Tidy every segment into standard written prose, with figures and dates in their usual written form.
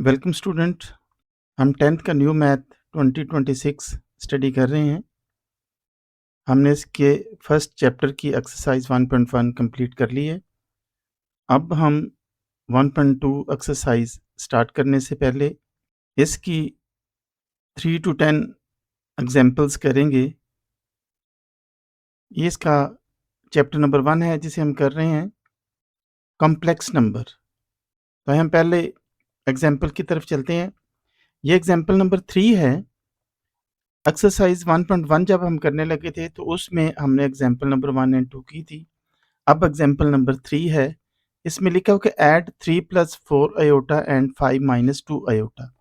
Welcome student. हम 10th का new math 2026 study कर रहे हैं। हमने इसके फर्स्ट चैप्टर की एक्सरसाइज 1.1 कंप्लीट कर ली है। अब हम 1.2 एक्सरसाइज स्टार्ट करने से पहले इसकी 3 to 10 एग्जाम्पल्स करेंगे। ये इसका चैप्टर नंबर 1 है जिसे हम कर रहे हैं कॉम्प्लेक्स नंबर। तो हम पहले एग्जाम्पल की तरफ चलते हैं। ये एग्जाम्पल नंबर 3 है। एक्सरसाइज 1.1 जब हम करने लगे थे तो उसमें हमने एग्जाम्पल नंबर 1 एंड 2 की थी। अब एग्जाम्पल नंबर 3 है। इसमें लिखा हो कि ऐड 3 + 4 आयोटा एंड 5 - 2 आयोटा।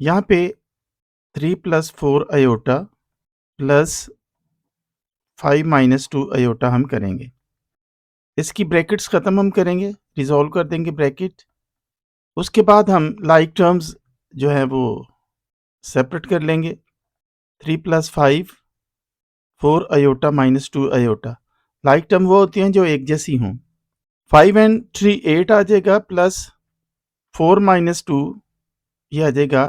यहाँ पे 3 + 4 आयोटा प्लस 5 - 2 आयोटा हम करेंगे। इसकी ब्रैकेट्स ख़त्म हम करेंगे, रिजॉल्व कर देंगे ब्रैकेट। उसके बाद हम लाइक टर्म्स जो है वो सेपरेट कर लेंगे। 3 + 5 4 आयोटा - 2 आयोटा। लाइक टर्म वो होती हैं जो एक जैसी हों। 5 एंड 3 8 आ जाएगा प्लस 4 - 2 ये आ जाएगा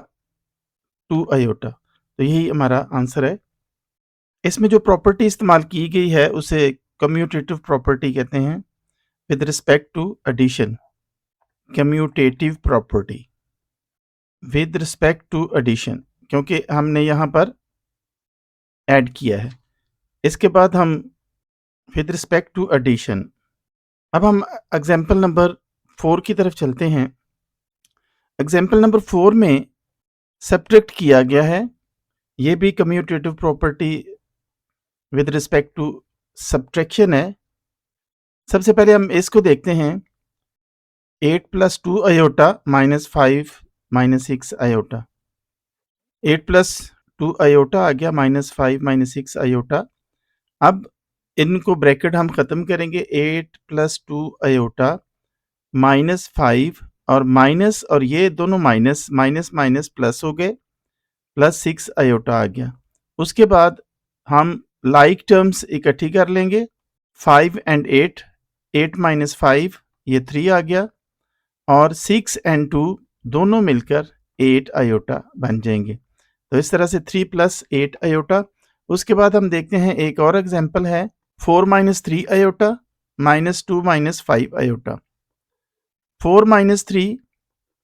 2 आयोटा। तो यही हमारा आंसर है। इसमें जो प्रॉपर्टी इस्तेमाल की गई है उसे कम्यूटेटिव प्रॉपर्टी कहते हैं with respect to addition. Commutative property with respect to addition, क्योंकि हमने यहाँ पर ऐड किया है। इसके बाद हम विद रिस्पेक्ट टू एडिशन। अब हम एग्जाम्पल नंबर 4 की तरफ चलते हैं। एग्जाम्पल नंबर 4 में सब्ट्रैक्ट किया गया है। ये भी commutative property with respect to subtraction है। सबसे पहले हम इसको देखते हैं। 8 + 2 आयोटा -5 - 6 आयोटा। 8 + 2 आयोटा आ गया -5 - 6 आयोटा। अब इनको ब्रैकेट हम ख़त्म करेंगे। 8 + 2 आयोटा -5 और माइनस, और ये दोनों माइनस माइनस माइनस प्लस हो गए, प्लस 6 आयोटा आ गया। उसके बाद हम लाइक टर्म्स इकट्ठी कर लेंगे। 5 एंड 8, 8 - 5 ये 3 आ गया, और 6 एंड 2 दोनों मिलकर 8 आयोटा बन जाएंगे। तो इस तरह से 3 + 8 आयोटा। उसके बाद हम देखते हैं एक और एग्जाम्पल है। 4 - 3 आयोटा -2 - 5 आयोटा। 4 - 3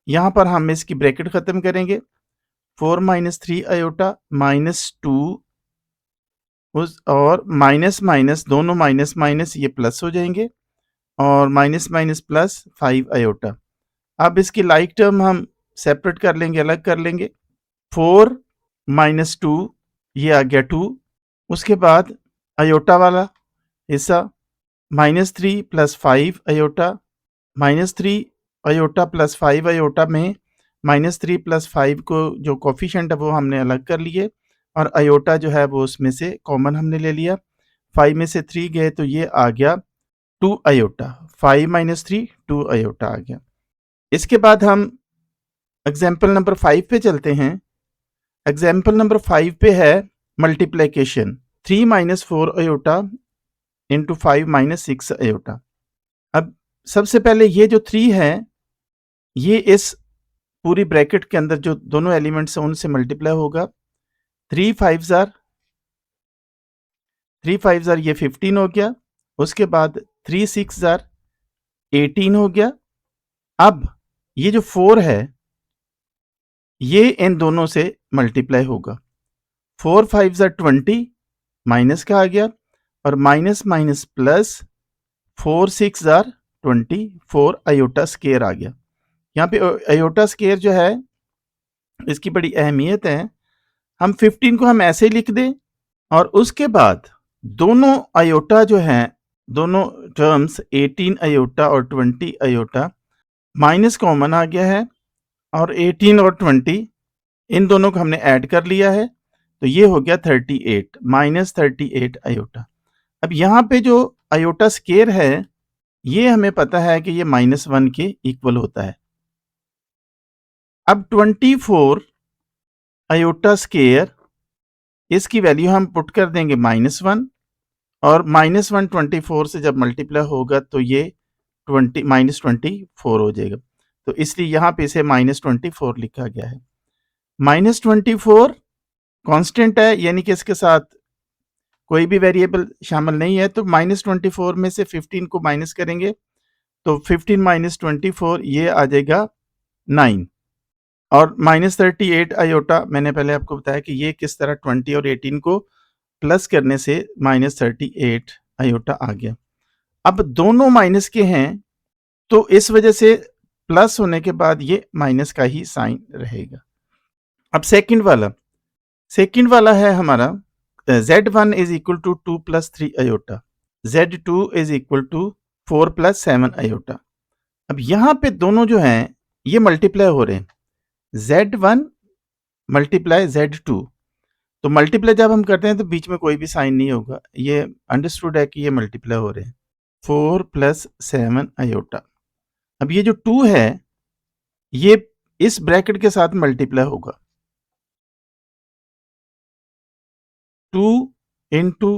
यहाँ पर हम इसकी ब्रैकेट ख़त्म करेंगे। 4 - 3 आयोटा -2 और माइनस माइनस दोनों माइनस माइनस ये प्लस हो जाएंगे, और माइनस माइनस प्लस 5 आयोटा। अब इसकी लाइक टर्म हम सेपरेट कर लेंगे, अलग कर लेंगे। 4 - 2 ये आ गया 2। उसके बाद आयोटा वाला हिस्सा -3 + 5 आयोटा। -3 आयोटा प्लस 5 आयोटा में -3 + 5 को जो कोफिशिएंट है वो हमने अलग कर लिए, और आयोटा जो है वो उसमें से कॉमन हमने ले लिया। 5 में से 3 गए तो ये आ गया 2 आयोटा। 5 - 3 2 आयोटा आ गया। इसके बाद हम एग्जाम्पल नंबर 5 पे चलते हैं। एग्जाम्पल नंबर 5 पे है मल्टीप्लिकेशन। 3 - 4 iota into 5 - 6 iota. अब सबसे पहले ये जो 3 है ये इस पूरी ब्रैकेट के अंदर जो दोनों एलिमेंट्स हैं उनसे मल्टीप्लाई होगा। 3 5 ज़ार ये 15 हो गया। उसके बाद 3 6 ज़ार 18 हो गया। अब ये जो 4 है ये इन दोनों से मल्टीप्लाई होगा। 4 5 ज़ार 20 माइनस का आ गया, और माइनस माइनस प्लस 4 6 ज़ार 24 आयोटा स्केयर आ गया। यहाँ पे आयोटा स्केयर जो है इसकी बड़ी अहमियत है। हम 15 को हम ऐसे ही लिख दें, और उसके बाद दोनों आयोटा जो हैं, दोनों टर्म्स 18 आयोटा और 20 आयोटा माइनस कॉमन आ गया है, और 18 और 20 इन दोनों को हमने ऐड कर लिया है, तो ये हो गया 38 -38 आयोटा। अब यहाँ पे जो आयोटा स्केयर है ये हमें पता है कि ये -1 के इक्वल होता है। अब 24 आयोटा स्केयर इसकी वैल्यू हम पुट कर देंगे -1, और -1 24 से जब मल्टीप्लाई होगा तो ये -24 हो जाएगा। तो इसलिए यहाँ पे इसे -24 लिखा गया है। -24 कांस्टेंट है, यानी कि इसके साथ कोई भी वेरिएबल शामिल नहीं है, तो -24 में से 15 को माइनस करेंगे तो 15 - 24 ये आ जाएगा 9। और -38 आयोटा मैंने पहले आपको बताया कि ये किस तरह 20 और 18 को प्लस करने से -38 आयोटा आ गया। अब दोनों माइनस के हैं, तो इस वजह से प्लस होने के बाद ये माइनस का ही साइन रहेगा। अब सेकंड वाला है हमारा Z1 is equal to 2 plus 3 iota, Z2 is equal to 4 plus 7 iota. अब यहाँ पे दोनों जो हैं ये मल्टीप्लाई हो रहे हैं, Z1 मल्टीप्लाई Z2। तो मल्टीप्लाई जब हम करते हैं तो बीच में कोई भी साइन नहीं होगा, ये अंडरस्टूड है कि ये मल्टीप्लाई हो रहे हैं। 4 प्लस 7 आयोटा। अब ये जो 2 है ये इस ब्रैकेट के साथ मल्टीप्लाई होगा, 2 इंटू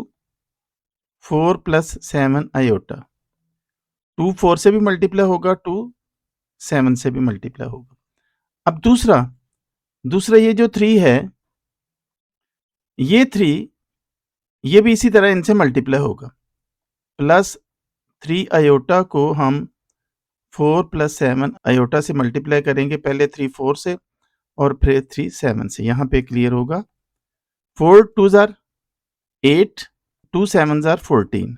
4 प्लस 7 आयोटा। 2 4 से भी मल्टीप्लाई होगा, 2 7 से भी मल्टीप्लाई होगा। अब दूसरा ये जो 3 है, ये 3 ये भी इसी तरह इनसे मल्टीप्लाई होगा। प्लस 3 आयोटा को हम 4 प्लस 7 आयोटा से मल्टीप्लाई करेंगे, पहले 3 4 से और फिर 3 7 से। यहाँ पे क्लियर होगा। 4 2 ज़ार 8, 2 7 ज़ार 14,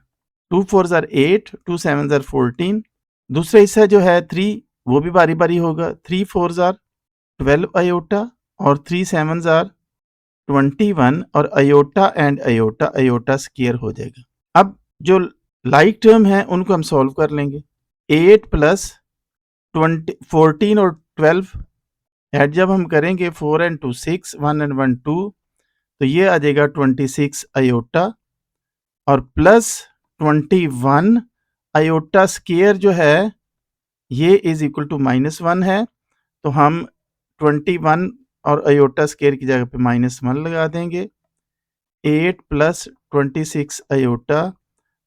2 4 ज़ार 8, 2 7 ज़ार 14। दूसरा हिस्सा जो है 3 वो भी बारी बारी होगा, 3 4 ज़ार 12 आयोटा और 3 7 ज़ार 21 और आयोटा एंड आयोटा स्क्वायर हो जाएगा। अब जो लाइक टर्म है उनको हम सॉल्व कर लेंगे। 8 प्लस 14 और 12 ऐड जब हम करेंगे, 4 एंड 2 6, 1 एंड 1 2, तो ये आ जाएगा 26 आयोटा और प्लस 21 आयोटा स्क्वायर जो है ये इज इक्वल टू -1 है, तो हम 21 और आयोटा स्क्वायर की जगह पे -1 लगा देंगे। 8 प्लस 26 आयोटा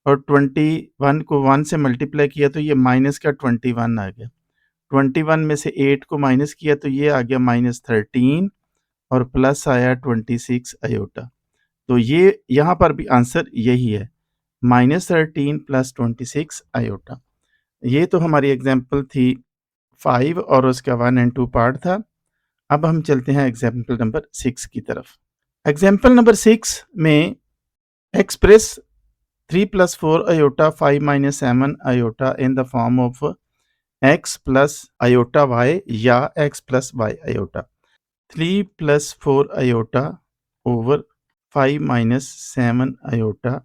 और 21 को 1 से मल्टीप्लाई किया तो ये माइनस का 21 आ गया। 21 में से 8 को माइनस किया तो ये आ गया -13 और प्लस आया 26 आयोटा। तो ये यहाँ पर भी आंसर यही है, -13 प्लस 26 आयोटा। ये तो हमारी एग्जाम्पल थी 5 और उसका 1 एंड 2 पार्ट था। अब हम चलते हैं एग्जाम्पल नंबर 6 की तरफ। एग्जाम्पल नंबर 6 में express 3 plus 4 iota 5 minus 7 iota in the form of x plus iota y या x plus y iota. 3 plus 4 iota over 5 minus 7 iota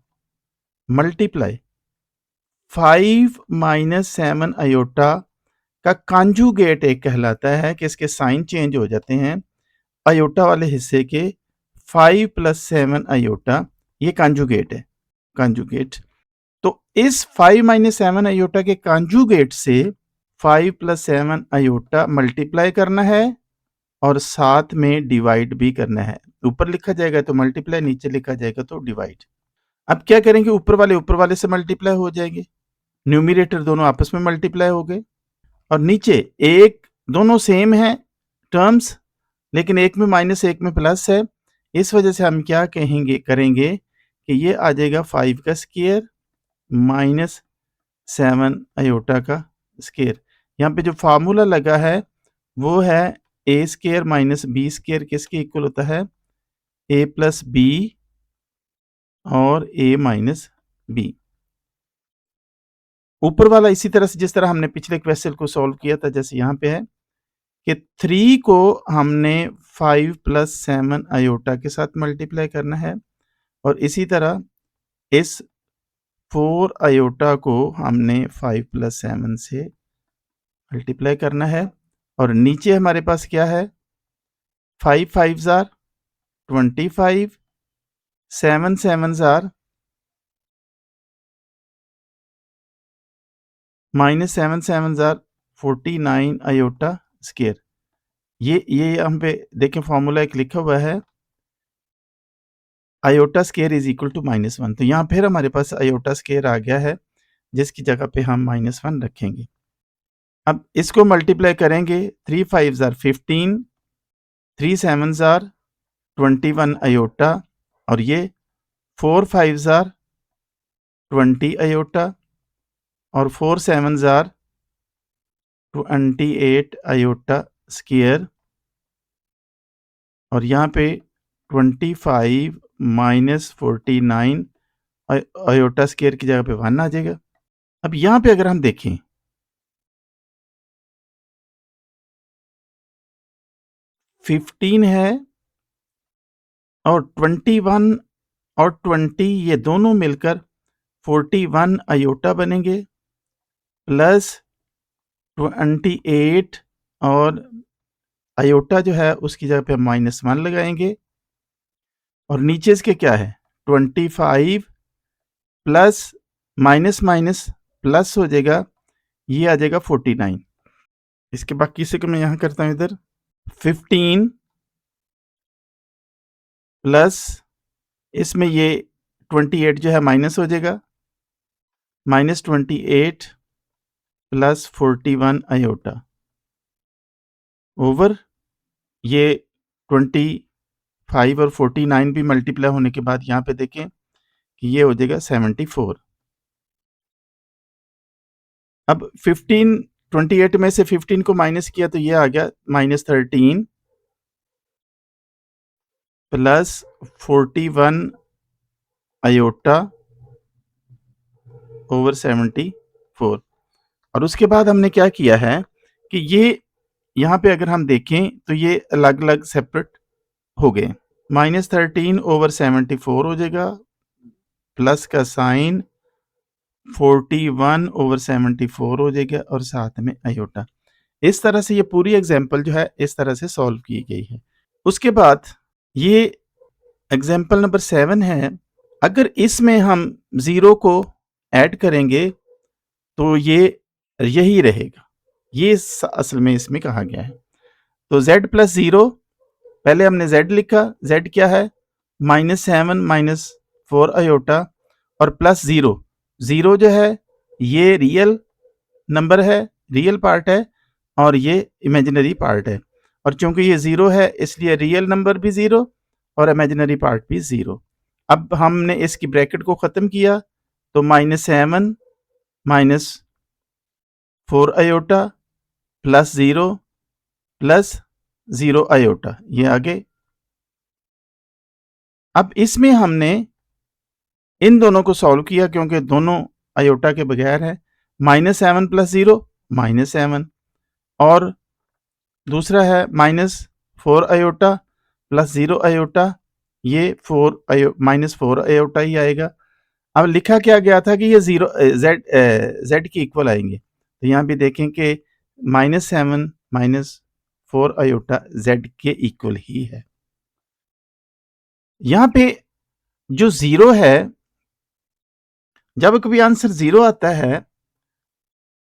multiply 5 minus 7 iota का कॉन्जुगेट एक कहलाता है कि इसके साइन चेंज हो जाते हैं। आयोटा वाले हिस्से के 5 प्लस 7 आयोटा ये कॉन्जुगेट है, कॉन्जुगेट। तो इस 5 माइनस 7 आयोटा के कॉन्जुगेट से 5 प्लस 7 आयोटा मल्टीप्लाई करना है और साथ में डिवाइड भी करना है। ऊपर लिखा जाएगा तो मल्टीप्लाई, नीचे लिखा जाएगा तो डिवाइड। अब क्या करेंगे, ऊपर वाले से मल्टीप्लाई हो जाएंगे, न्यूमरेटर दोनों आपस में मल्टीप्लाई हो गए और नीचे एक दोनों सेम है टर्म्स, लेकिन एक में माइनस एक में प्लस है। इस वजह से हम क्या करेंगे कि ये आ जाएगा 5 का स्क्वायर माइनस 7 आयोटा का स्क्वायर। यहाँ पे जो फार्मूला लगा है वो है ए स्क्वायर माइनस बी स्क्वायर किसके इक्वल होता है, ए प्लस बी और ए माइनस बी। ऊपर वाला इसी तरह से जिस तरह हमने पिछले क्वेश्चन को सॉल्व किया था, जैसे यहाँ पे है कि 3 को हमने 5 प्लस 7 आयोटा के साथ मल्टीप्लाई करना है और इसी तरह इस 4 आयोटा को हमने 5 प्लस 7 से मल्टीप्लाई करना है और नीचे हमारे पास क्या है, 5 5 ज़ार 25, 7 7 ज़ार -7 7 ज़ार 49 आयोटा स्क्वायर। ये हम पे देखें फॉर्मूला एक लिखा हुआ है, iota square is equal to -1। तो यहाँ फिर हमारे पास आयोटा स्क्वायर आ गया है जिसकी जगह पे हम -1 रखेंगे। अब इसको मल्टीप्लाई करेंगे, 3 5 आर 15, 3 7 आर 21 अयोटा, और ये 4 5 आर 20 अयोटा, और 4 7 आर 28 अयोटा स्क्वायर, और यहाँ पे 25 माइनस 49 अयोटा स्क्वायर की जगह पे 1 आ जाएगा। अब यहाँ पे अगर हम देखें, 15 है और 21 और 20 ये दोनों मिलकर 41 अयोटा बनेंगे, प्लस 28 और अयोटा जो है उसकी जगह पे -1 लगाएंगे, और नीचे इसके क्या है 25 प्लस माइनस माइनस प्लस हो जाएगा, ये आ जाएगा 49। इसके बाकी से मैं यहाँ करता हूँ, इधर 15 प्लस इसमें ये 28 जो है माइनस हो जाएगा, -28 प्लस 41 अयोटा ओवर ये 25 और 49 भी मल्टीप्लाई होने के बाद यहाँ पे देखें कि ये हो जाएगा 74। अब 15 28 में से 15 को माइनस किया तो ये आ गया -13 प्लस 41 अयोटा ओवर 74। और उसके बाद हमने क्या किया है कि ये यहाँ पे अगर हम देखें तो ये अलग अलग सेपरेट हो गए, -13 ओवर 74 हो जाएगा, प्लस का साइन 41 ओवर 74 हो जाएगा, और साथ में अयोटा। इस तरह से ये पूरी एग्जाम्पल जो है इस तरह से सॉल्व की गई है। उसके बाद ये एग्जाम्पल नंबर 7 है। अगर इसमें हम 0 को ऐड करेंगे तो ये यही रहेगा, ये असल में इसमें कहा गया है। तो z प्लस 0, पहले हमने z लिखा, z क्या है -7 -4 अयोटा, और प्लस 0, 0 जो है ये रियल नंबर है, रियल पार्ट है, और ये इमेजिनरी पार्ट है, और चूंकि ये 0 है इसलिए रियल नंबर भी 0 और इमेजिनरी पार्ट भी 0। अब हमने इसकी ब्रैकेट को ख़त्म किया तो -7 -4 अयोटा प्लस 0 प्लस 0 अयोटा, ये आगे। अब इसमें हमने इन दोनों को सॉल्व किया क्योंकि दोनों अयोटा के बगैर है, -7 प्लस 0 -7, और दूसरा है -4 अयोटा प्लस 0 अयोटा, ये -4 अयोटा ही आएगा। अब लिखा क्या गया था कि ये z के इक्वल आएंगे, तो यहाँ भी देखें कि -7 -4 अयोटा z के इक्वल ही है। यहाँ पे जो 0 है, जब कभी आंसर 0 आता है,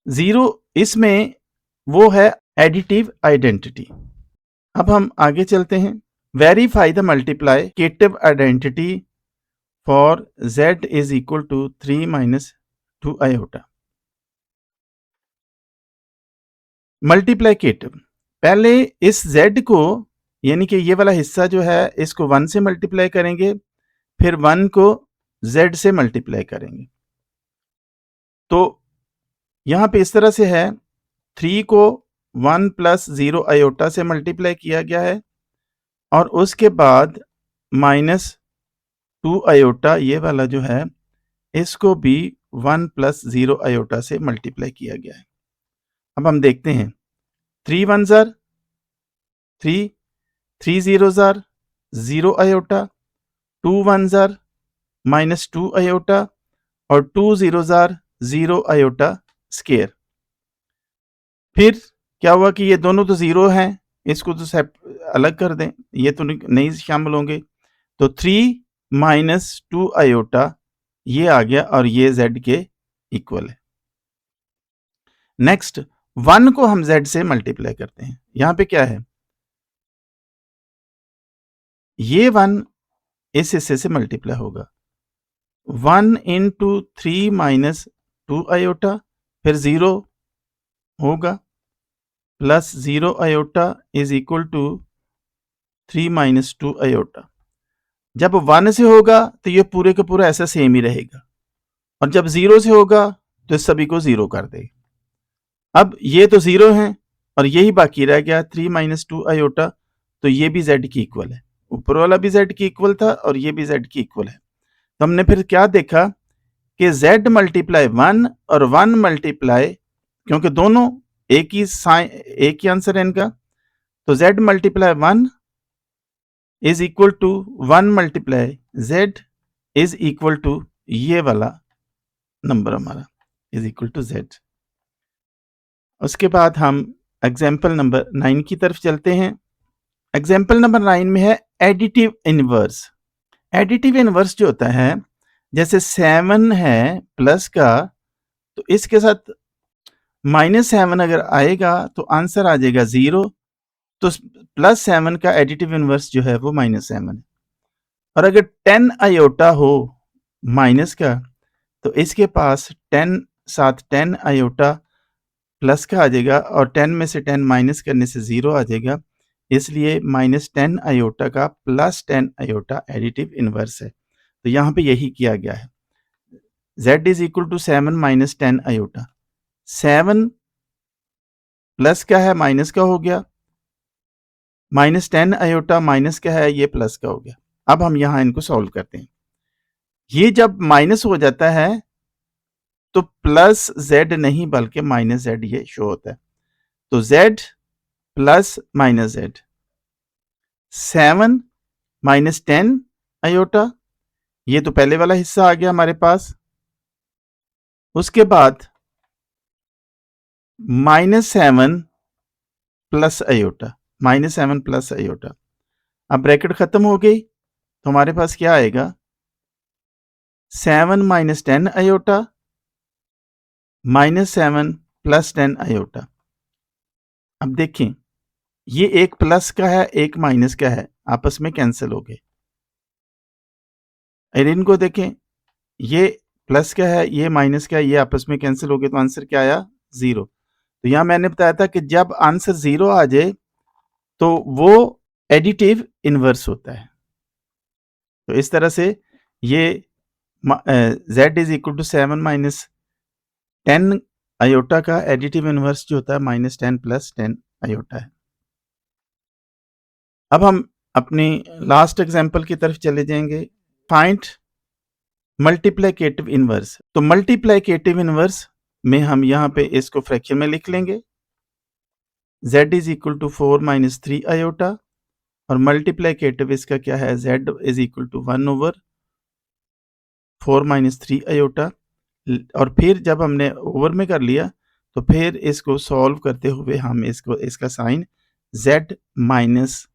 0 इसमें वो है एडिटिव आइडेंटिटी। अब हम आगे चलते हैं। Verify the multiplicative identity for z is equal to 3 - 2 iota. Multiplicative, पहले इस z को यानी कि ये वाला हिस्सा जो है इसको 1 से मल्टीप्लाई करेंगे, फिर 1 को z से मल्टीप्लाई करेंगे। तो यहाँ पे इस तरह से है, 3 को 1 प्लस 0 अयोटा से मल्टीप्लाई किया गया है, और उसके बाद -2 अयोटा ये वाला जो है इसको भी 1 प्लस 0 अयोटा से मल्टीप्लाई किया गया है। अब हम देखते हैं, 3 1 are 3, 3 0 are 0 iota, 2 1 are -2 iota, और 2 0 आर 0 अयोटा स्क्वायर। फिर क्या हुआ कि ये दोनों तो 0 हैं, इसको तो अलग कर दें, ये तो नहीं शामिल होंगे, तो 3 - 2 अयोटा ये आ गया, और ये z के इक्वल है। नेक्स्ट 1 को हम z से मल्टीप्लाई करते हैं। यहां पे क्या है, ये 1 इस हिस्से से मल्टीप्लाई होगा, 1 × 3 - 2 अयोटा, फिर 0 होगा, plus 0 iota is equal to 3 minus 2 iota. जब 1 से होगा तो ये पूरे का पूरा ऐसा सेम ही रहेगा, और जब 0 से होगा तो इस सभी को 0 कर देगा। अब ये तो 0 है और यही बाकी रह गया 3 माइनस 2 आयोटा, तो ये भी z की इक्वल है। ऊपर वाला भी z की इक्वल था और ये भी z की इक्वल है। तो हमने फिर क्या देखा कि z मल्टीप्लाई 1 और 1 मल्टीप्लाई, क्योंकि दोनों एक ही आंसर है इनका, तो z multiply 1 is equal to 1 multiply z is equal to ये वाला नंबर हमारा इज इक्वल टू z। उसके बाद हम एग्जाम्पल नंबर 9 की तरफ चलते हैं। एग्जाम्पल नंबर 9 में है एडिटिव इनवर्स। एडिटिव इनवर्स जो होता है, जैसे 7 है प्लस का, तो इसके साथ -7 अगर आएगा तो आंसर आ जाएगा 0। तो +7 का एडिटिव इनवर्स जो है वो -7 है। और अगर 10 आयोटा हो माइनस का, तो इसके पास 10 साथ 10 आयोटा प्लस का आ जाएगा, और 10 में से 10 माइनस करने से 0 आ जाएगा, इसलिए -10 आयोटा का +10 आयोटा एडिटिव इनवर्स है। तो यहाँ पे यही किया गया है। z is equal to 7 minus 10 iota, 7 plus का है माइनस का हो गया, -10 आयोटा माइनस का है ये प्लस का हो गया। अब हम यहाँ इनको सॉल्व करते हैं। ये जब माइनस हो जाता है तो प्लस z नहीं बल्कि -z ये शो होता है। तो z प्लस -z, 7 -10 आयोटा, ये तो पहले वाला हिस्सा आ गया हमारे पास। उसके बाद -7 प्लस आयोटा, -7 प्लस आयोटा। अब ब्रैकेट खत्म हो गई तो हमारे पास क्या आएगा, 7 -10 आयोटा -7 प्लस 10 आयोटा। अब देखें, ये एक प्लस का है एक माइनस का है, आपस में कैंसिल हो गए। और इनको देखें, ये प्लस का है ये माइनस का है, ये आपस में कैंसिल हो गए, तो आंसर क्या आया, 0। तो यहाँ मैंने बताया था कि जब आंसर 0 आ जाए तो वो एडिटिव इनवर्स होता है। तो इस तरह से ये z is equal to 7 -10 iota का एडिटिव इनवर्स जो होता है -10 प्लस 10 आयोटा है। अब हम अपनी लास्ट एग्जांपल की तरफ चले जाएंगे। Find multiplicative inverse. तो मल्टीप्लिकेटिव इनवर्स में हम यहाँ पे इसको फ्रैक्शन में लिख लेंगे, z is equal to 4 - 3 iota, और मल्टीप्लिकेटिव इसका क्या है, z is equal to 1/4 - 3 iota. और फिर जब हमने ओवर में कर लिया तो फिर इसको सॉल्व करते हुए हम इसका sign z minus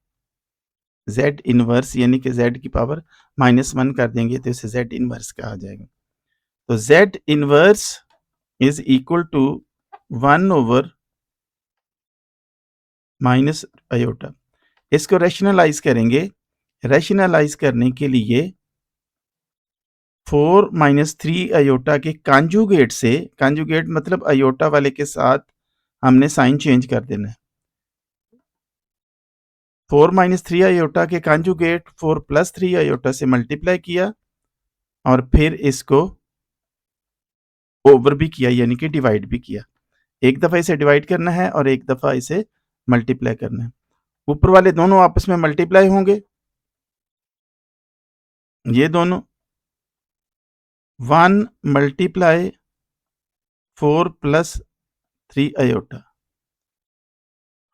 z inverse यानी कि z की पावर -1 कर देंगे, तो इसे z इनवर्स कहा जाएगा। तो z inverse is equal to 1/- iota. इसको रैशनलाइज करेंगे। रैशनलाइज करने के लिए 4 - 3 आयोटा के कॉन्जुगेट से, कॉन्जुगेट मतलब आयोटा वाले के साथ हमने साइन चेंज कर देना है। 4 - 3 आयोटा के कॉन्जुगेट 4 + 3 आयोटा से मल्टीप्लाई किया, और फिर इसको ओवर भी किया यानी कि डिवाइड भी किया। एक दफ़ा इसे डिवाइड करना है और एक दफ़ा इसे मल्टीप्लाई करना है। ऊपर वाले दोनों आपस में मल्टीप्लाई होंगे, ये दोनों 1 × 4 + 3 आयोटा,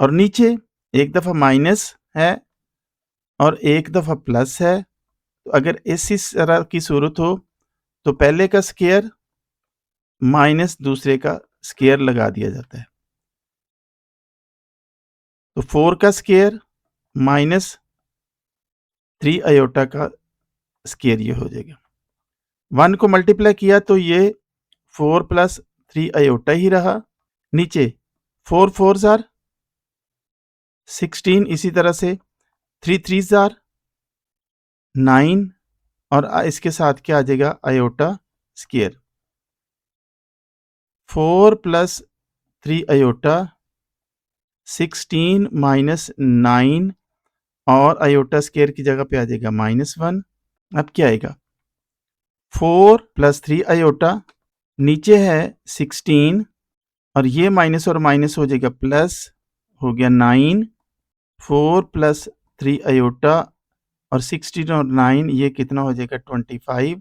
और नीचे एक दफ़ा माइनस है और एक दफ़ा प्लस है। तो अगर इसी तरह की सूरत हो तो पहले का स्क्वायर माइनस दूसरे का स्क्वायर लगा दिया जाता है। तो 4 का स्क्वायर -3 आयोटा का स्क्वायर ये हो जाएगा। 1 को मल्टीप्लाई किया तो ये 4 + 3 आयोटा ही रहा। नीचे 4 4 जार 16, इसी तरह से 3 3 जार 9, और इसके साथ क्या आ जाएगा, आयोटा स्क्वायर। 4 + 3 आयोटा 16 माइनस 9 और आयोटा स्क्वायर की जगह पे आ जाएगा -1। अब क्या आएगा 4 प्लस 3 आयोटा, नीचे है 16 और ये माइनस और माइनस हो जाएगा प्लस, हो गया 9। 4 प्लस 3 आयोटा और 16 और 9 ये कितना हो जाएगा 25।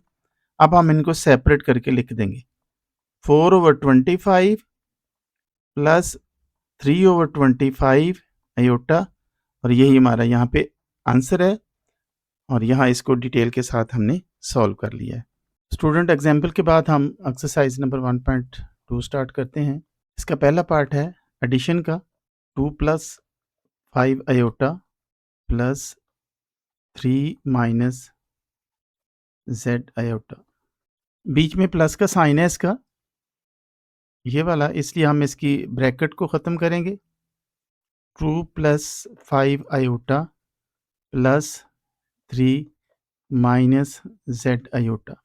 अब हम इनको सेपरेट करके लिख देंगे 4/25 प्लस 3/25 आयोटा, और यही हमारा यहाँ पे आंसर है। और यहाँ इसको डिटेल के साथ हमने सॉल्व कर लिया है। स्टूडेंट, एग्जाम्पल के बाद हम एक्सरसाइज नंबर 1.2 स्टार्ट करते हैं। इसका पहला पार्ट है एडिशन का। 2 plus 5 iota plus 3 minus z iota, बीच में प्लस का साइन है इसका, ये वाला, इसलिए हम इसकी ब्रैकेट को ख़त्म करेंगे। 2 plus 5 iota plus 3 minus z iota,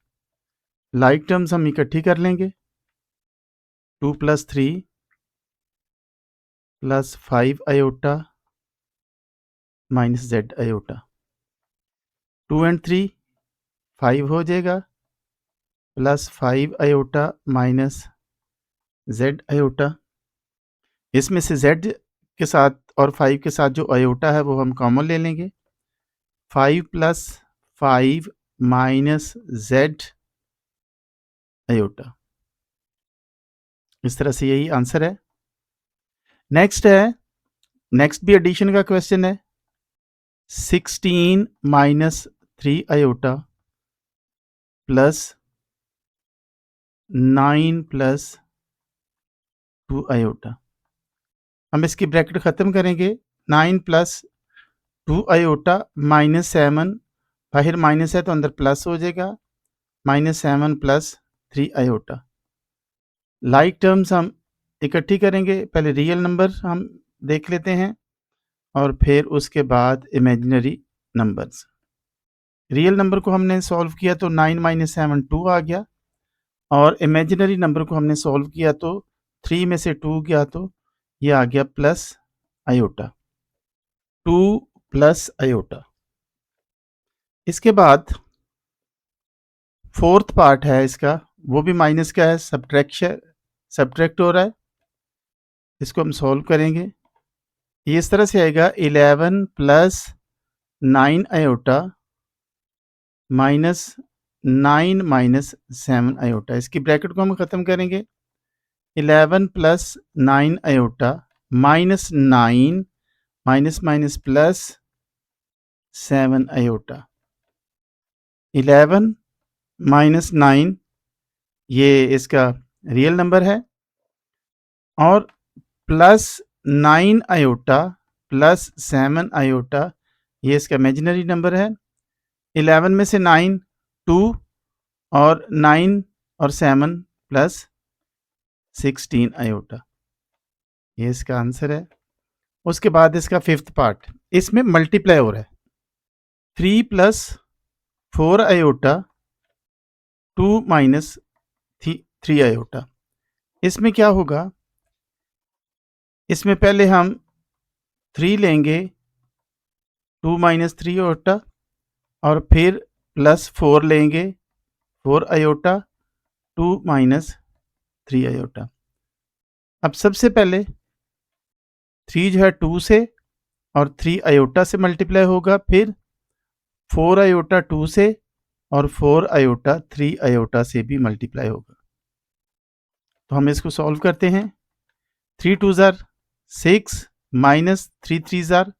like terms हम इकट्ठी कर लेंगे। 2 plus 3 plus 5 iota minus z iota, 2 and 3 5 हो जाएगा, plus 5 iota minus z iota. इसमें से जेड के साथ और 5 के साथ जो आयोटा है वो हम कॉमन ले लेंगे। 5 प्लस 5 माइनस जेड आयोटा, इस तरह से यही आंसर है। नेक्स्ट भी एडिशन का क्वेश्चन है। 16 minus 3 iota plus 9 plus 2 iota, हम इसकी ब्रैकेट ख़त्म करेंगे। 9 प्लस 2 आयोटा -7, बाहर माइनस है तो अंदर प्लस हो जाएगा, -7 प्लस 3 आयोटा। लाइक टर्म्स हम इकट्ठी करेंगे। पहले रियल नंबर हम देख लेते हैं और फिर उसके बाद इमेजिनरी नंबर्स। रियल नंबर को हमने सॉल्व किया तो 9 माइनस 7 2 आ गया, और इमेजिनरी नंबर को हमने सॉल्व किया तो 3 में से 2 गया तो ये आ गया प्लस आयोटा, 2 प्लस आयोटा। इसके बाद फोर्थ पार्ट है इसका, वो भी माइनस का है, सब्ट्रैक्ट हो रहा है। इसको हम सॉल्व करेंगे। ये इस तरह से आएगा 11 plus 9 iota minus 9 minus 7 iota, इसकी ब्रैकेट को हम ख़त्म करेंगे। 11 plus 9 iota minus 9 minus minus plus 7 iota, 11 minus 9 ये इसका रियल नंबर है, और प्लस 9 आयोटा प्लस 7 आयोटा ये इसका इमेजिनरी नंबर है। 11 में से 9 2 और 9 और 7 प्लस 16 आयोटा, ये इसका आंसर है। उसके बाद इसका फिफ्थ पार्ट, इसमें मल्टीप्लाई हो रहा है। 3 प्लस 4 आयोटा 2 माइनस 3 आयोटा, इसमें क्या होगा, इसमें पहले हम 3 लेंगे 2 माइनस 3 आयोटा, और फिर प्लस 4 लेंगे 4 आयोटा 2 माइनस 3 आयोटा। अब सबसे पहले 3 जो है 2 से और 3 आयोटा से मल्टीप्लाई होगा, फिर 4 आयोटा 2 से और 4 आयोटा 3 आयोटा से भी मल्टीप्लाई होगा। तो हम इसको सॉल्व करते हैं। 3 2 ज़ार 6 माइनस 3 3 ज़ार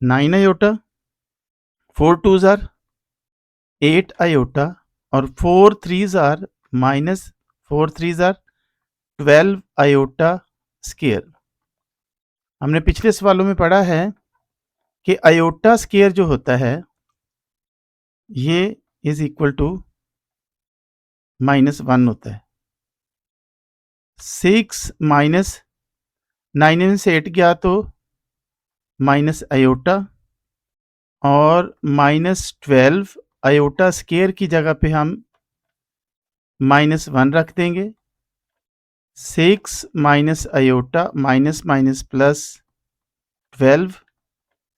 9 आयोटा, 4 2 ज़ार 8 आयोटा, और 4 3 ज़ार माइनस 4 3 ज़ार 12 आयोटा स्क्वायर। हमने पिछले सवालों में पढ़ा है कि आयोटा स्क्वायर जो होता है ये इज इक्वल टू -1 होता है। 6 माइनस 9 में से 8 गया तो माइनस आयोटा, और -12 आयोटा स्क्वायर की जगह पे हम -1 रख देंगे। 6 minus iota minus minus plus 12,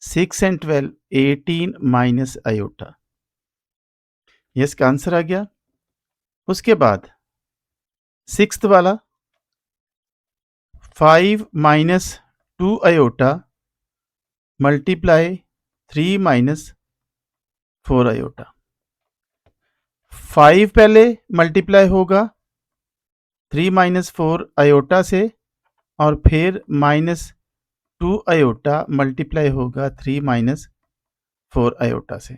6 and 12, 18 minus iota. ये इसका आंसर आ गया। उसके बाद सिक्स्थ वाला 5 minus 2 iota multiply 3 minus 4 iota. 5 पहले मल्टीप्लाई होगा 3 माइनस 4 आयोटा से, और फिर माइनस 2 आयोटा मल्टीप्लाई होगा 3 माइनस 4 आयोटा से।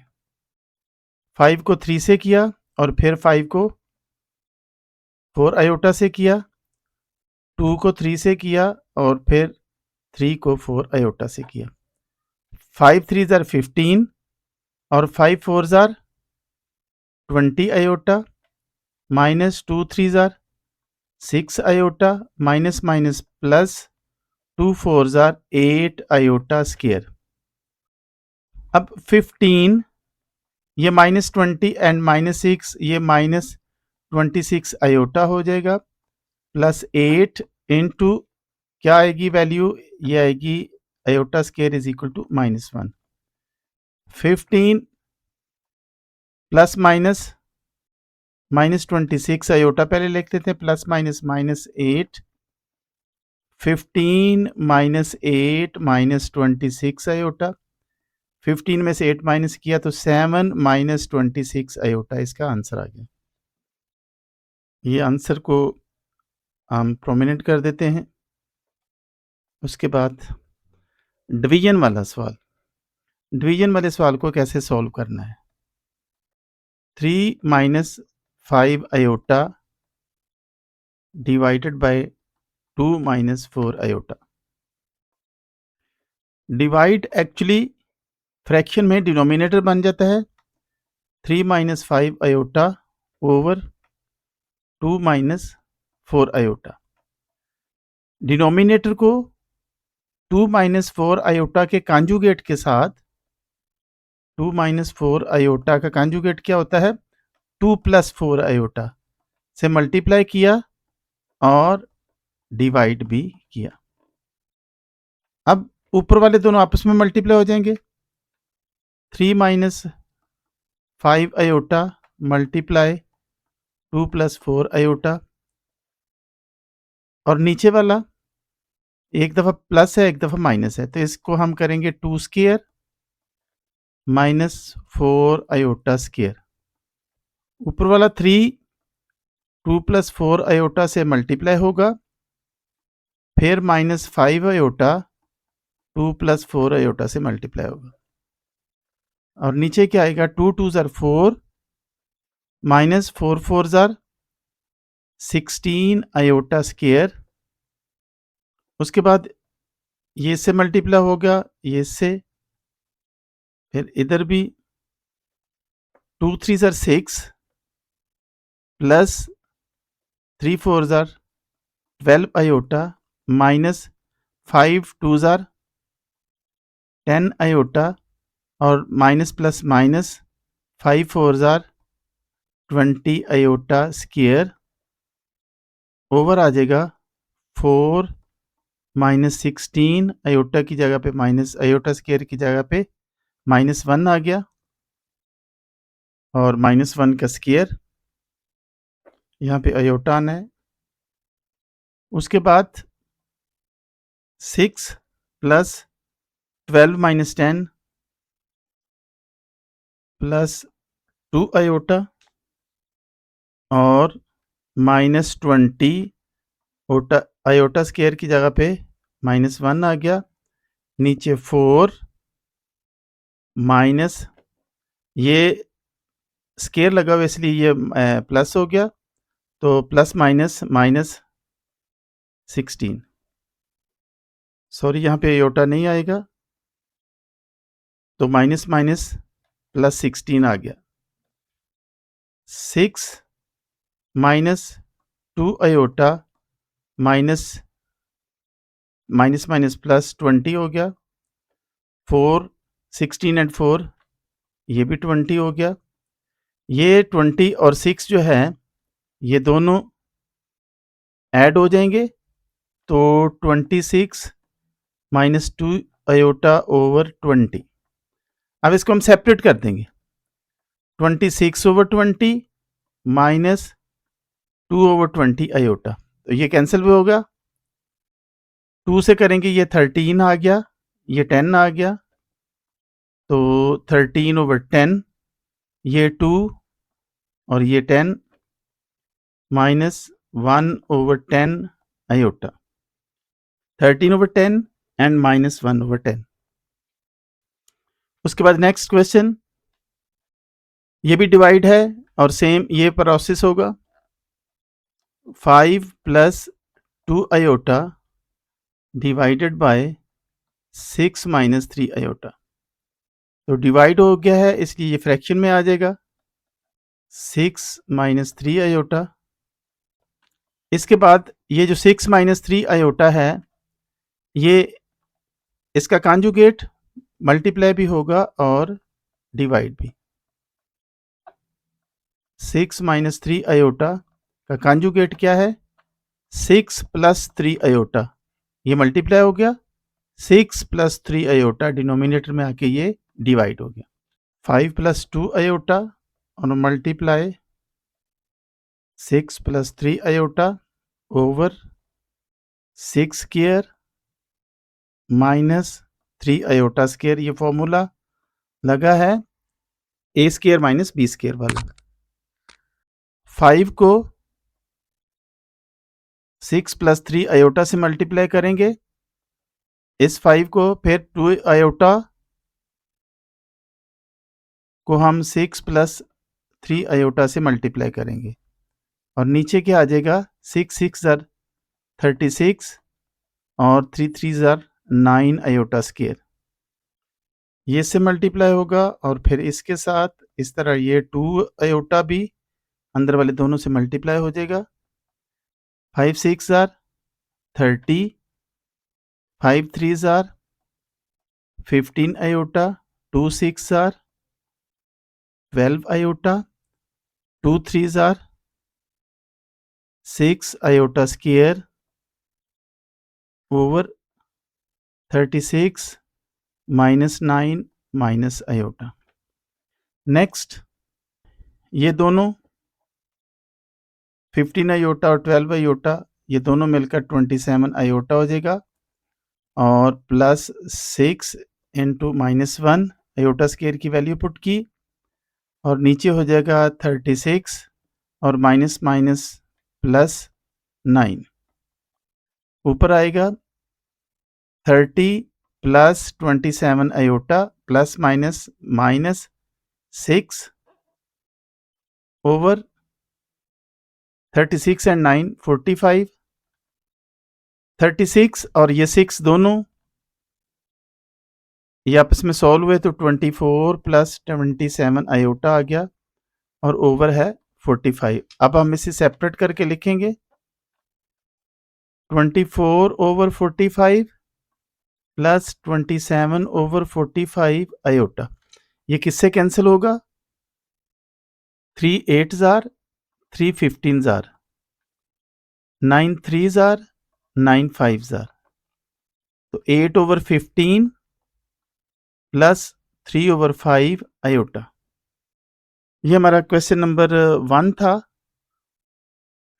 5 को 3 से किया और फिर 5 को 4 आयोटा से किया, 2 को 3 से किया और फिर 3 को 4 आयोटा से किया। 5 3 ज़ार 15 और 5 4 ज़ार 20 आयोटा, माइनस 2 3 ज़ार 6 आयोटा, माइनस माइनस प्लस 2 4 ज़ार 8 आयोटा स्क्वायर। अब 15 ये माइनस 20 एंड माइनस 6 ये माइनस 26 आयोटा हो जाएगा, प्लस 8 इंटू क्या आएगी वैल्यू, ये आएगी iota square is equal to -1। 15 plus minus -26 iota पहले लिख लेते हैं, plus minus -8, 15 minus 8 minus 26 iota, 15 में से 8 माइनस किया तो 7 माइनस 26 आयोटा इसका आंसर आ गया। ये आंसर को हम प्रोमिनेंट कर देते हैं। उसके बाद डिवीजन वाला सवाल, डिवीजन वाले सवाल को कैसे सॉल्व करना है। 3 minus 5 iota divided by 2 minus 4 iota. Divide actually fraction में डिनोमिनेटर बन जाता है 3 minus 5 iota over 2 minus 4 iota. Denominator को 2 माइनस 4 आयोटा के कॉन्जुगेट के साथ, 2 माइनस 4 आयोटा का कॉन्जुगेट क्या होता है, 2 प्लस 4 आयोटा से मल्टीप्लाई किया और डिवाइड भी किया। अब ऊपर वाले दोनों आपस में मल्टीप्लाई हो जाएंगे, 3 minus 5 iota multiply 2 plus 4 iota, और नीचे वाला एक दफ़ा प्लस है एक दफ़ा माइनस है, तो इसको हम करेंगे 2 स्क्वायर माइनस 4 आयोटा स्क्वायर। ऊपर वाला 3 2 प्लस 4 आयोटा से मल्टीप्लाई होगा, फिर माइनस 5 आयोटा 2 प्लस 4 आयोटा से मल्टीप्लाई होगा, और नीचे क्या आएगा, 2 2 ज़ार 4 माइनस 4 4 ज़ार 16 आयोटा स्क्वायर। उसके बाद ये इससे मल्टीप्लाई होगा, ये इससे, फिर इधर भी 2 3 ज़ार 6 प्लस 3 4 ज़ार 12 आयोटा माइनस 5 2 ज़ार 10 आयोटा, और माइनस प्लस माइनस 5 4 ज़ार 20 आयोटा स्क्वायर ओवर आ जाएगा 4 माइनस 16 आयोटा की जगह पे माइनस आयोटा स्क्वायर की जगह पे -1 आ गया, और -1 का स्क्वायर यहाँ पे आयोटा आना है। उसके बाद 6 प्लस 12 माइनस 10 प्लस 2 आयोटा और माइनस 20 आयोटा स्क्वायर की जगह पे -1 आ गया, नीचे 4 माइनस, ये स्क्वायर लगा हुआ इसलिए ये प्लस हो गया, तो प्लस माइनस माइनस 16, सॉरी यहाँ पे आयोटा नहीं आएगा, तो माइनस माइनस प्लस 16 आ गया। 6 minus 2 iota minus minus minus plus 20 हो गया, 4 16 एंड 4 ये भी 20 हो गया। ये 20 और 6 जो है ये दोनों ऐड हो जाएंगे, तो 26 माइनस 2 आयोटा ओवर 20। अब इसको हम सेपरेट कर देंगे, 26 ओवर 20 माइनस 2 ओवर 20 आयोटा, तो ये कैंसिल भी होगा। 2 से करेंगे, ये 13 आ गया, ये 10 आ गया, तो 13 ओवर 10, ये 2 और ये 10 minus 1 over 10 iota, 13 over 10 and minus 1 over 10। उसके बाद नेक्स्ट क्वेश्चन, ये भी डिवाइड है और सेम ये प्रोसेस होगा। 5 plus 2 iota divided by 6 minus 3 iota, तो डिवाइड हो गया है इसलिए ये फ्रैक्शन में आ जाएगा, 6 माइनस 3 आयोटा। इसके बाद ये जो 6 माइनस 3 आयोटा है, ये इसका कॉन्जुगेट मल्टीप्लाई भी होगा और डिवाइड भी। 6 माइनस 3 आयोटा का कॉन्जुगेट क्या है, 6 प्लस 3 आयोटा, ये मल्टीप्लाई हो गया, 6 प्लस 3 आयोटा डिनोमिनेटर में आके ये डिवाइड हो गया। 5 प्लस 2 आयोटा और multiply 6 plus 3 iota over 6 square minus 3 iota square, ये फॉर्मूला लगा है ए स्क्वायर माइनस बी स्क्वायर वाला। 5 को 6 प्लस 3 आयोटा से मल्टीप्लाई करेंगे, इस 5 को फिर 2 आयोटा को हम 6 प्लस 3 आयोटा से मल्टीप्लाई करेंगे और नीचे क्या आ जाएगा, 6 6 ज़र 36 और 3 3 ज़र 9 आयोटा स्क्वायर, ये से मल्टीप्लाई होगा और फिर इसके साथ इस तरह ये 2 आयोटा भी अंदर वाले दोनों से मल्टीप्लाई हो जाएगा। 5 6 ज़र 30, 5 3 ज़र 15 आयोटा, 2 6 ज़र 12 आयोटा, 2 3 ज़र 6 iota square over 36 minus 9 minus iota. Next ये दोनों 15 आयोटा और 12 आयोटा, ये दोनों मिलकर 27 आयोटा हो जाएगा और plus 6 into minus 1 iota square की वैल्यू पुट की और नीचे हो जाएगा 36 और माइनस माइनस प्लस 9, ऊपर आएगा 30 plus 27 iota plus minus minus 6 over 36 and 9 45, 36 और ये 6 दोनों ये आपस में सॉल्व हुए तो 24 प्लस 27 आयोटा आ गया और ओवर है 45। अब हम इसे सेपरेट करके लिखेंगे, 24 ओवर 45 प्लस 27 ओवर 45 आयोटा, ये किससे कैंसिल होगा, 3 8 ज़ार 3 15 ज़ार 9 3 ज़ार 9 5 ज़ार, तो 8 ओवर 15 प्लस 3 ओवर 5 आयोटा। ये हमारा क्वेश्चन नंबर 1 था,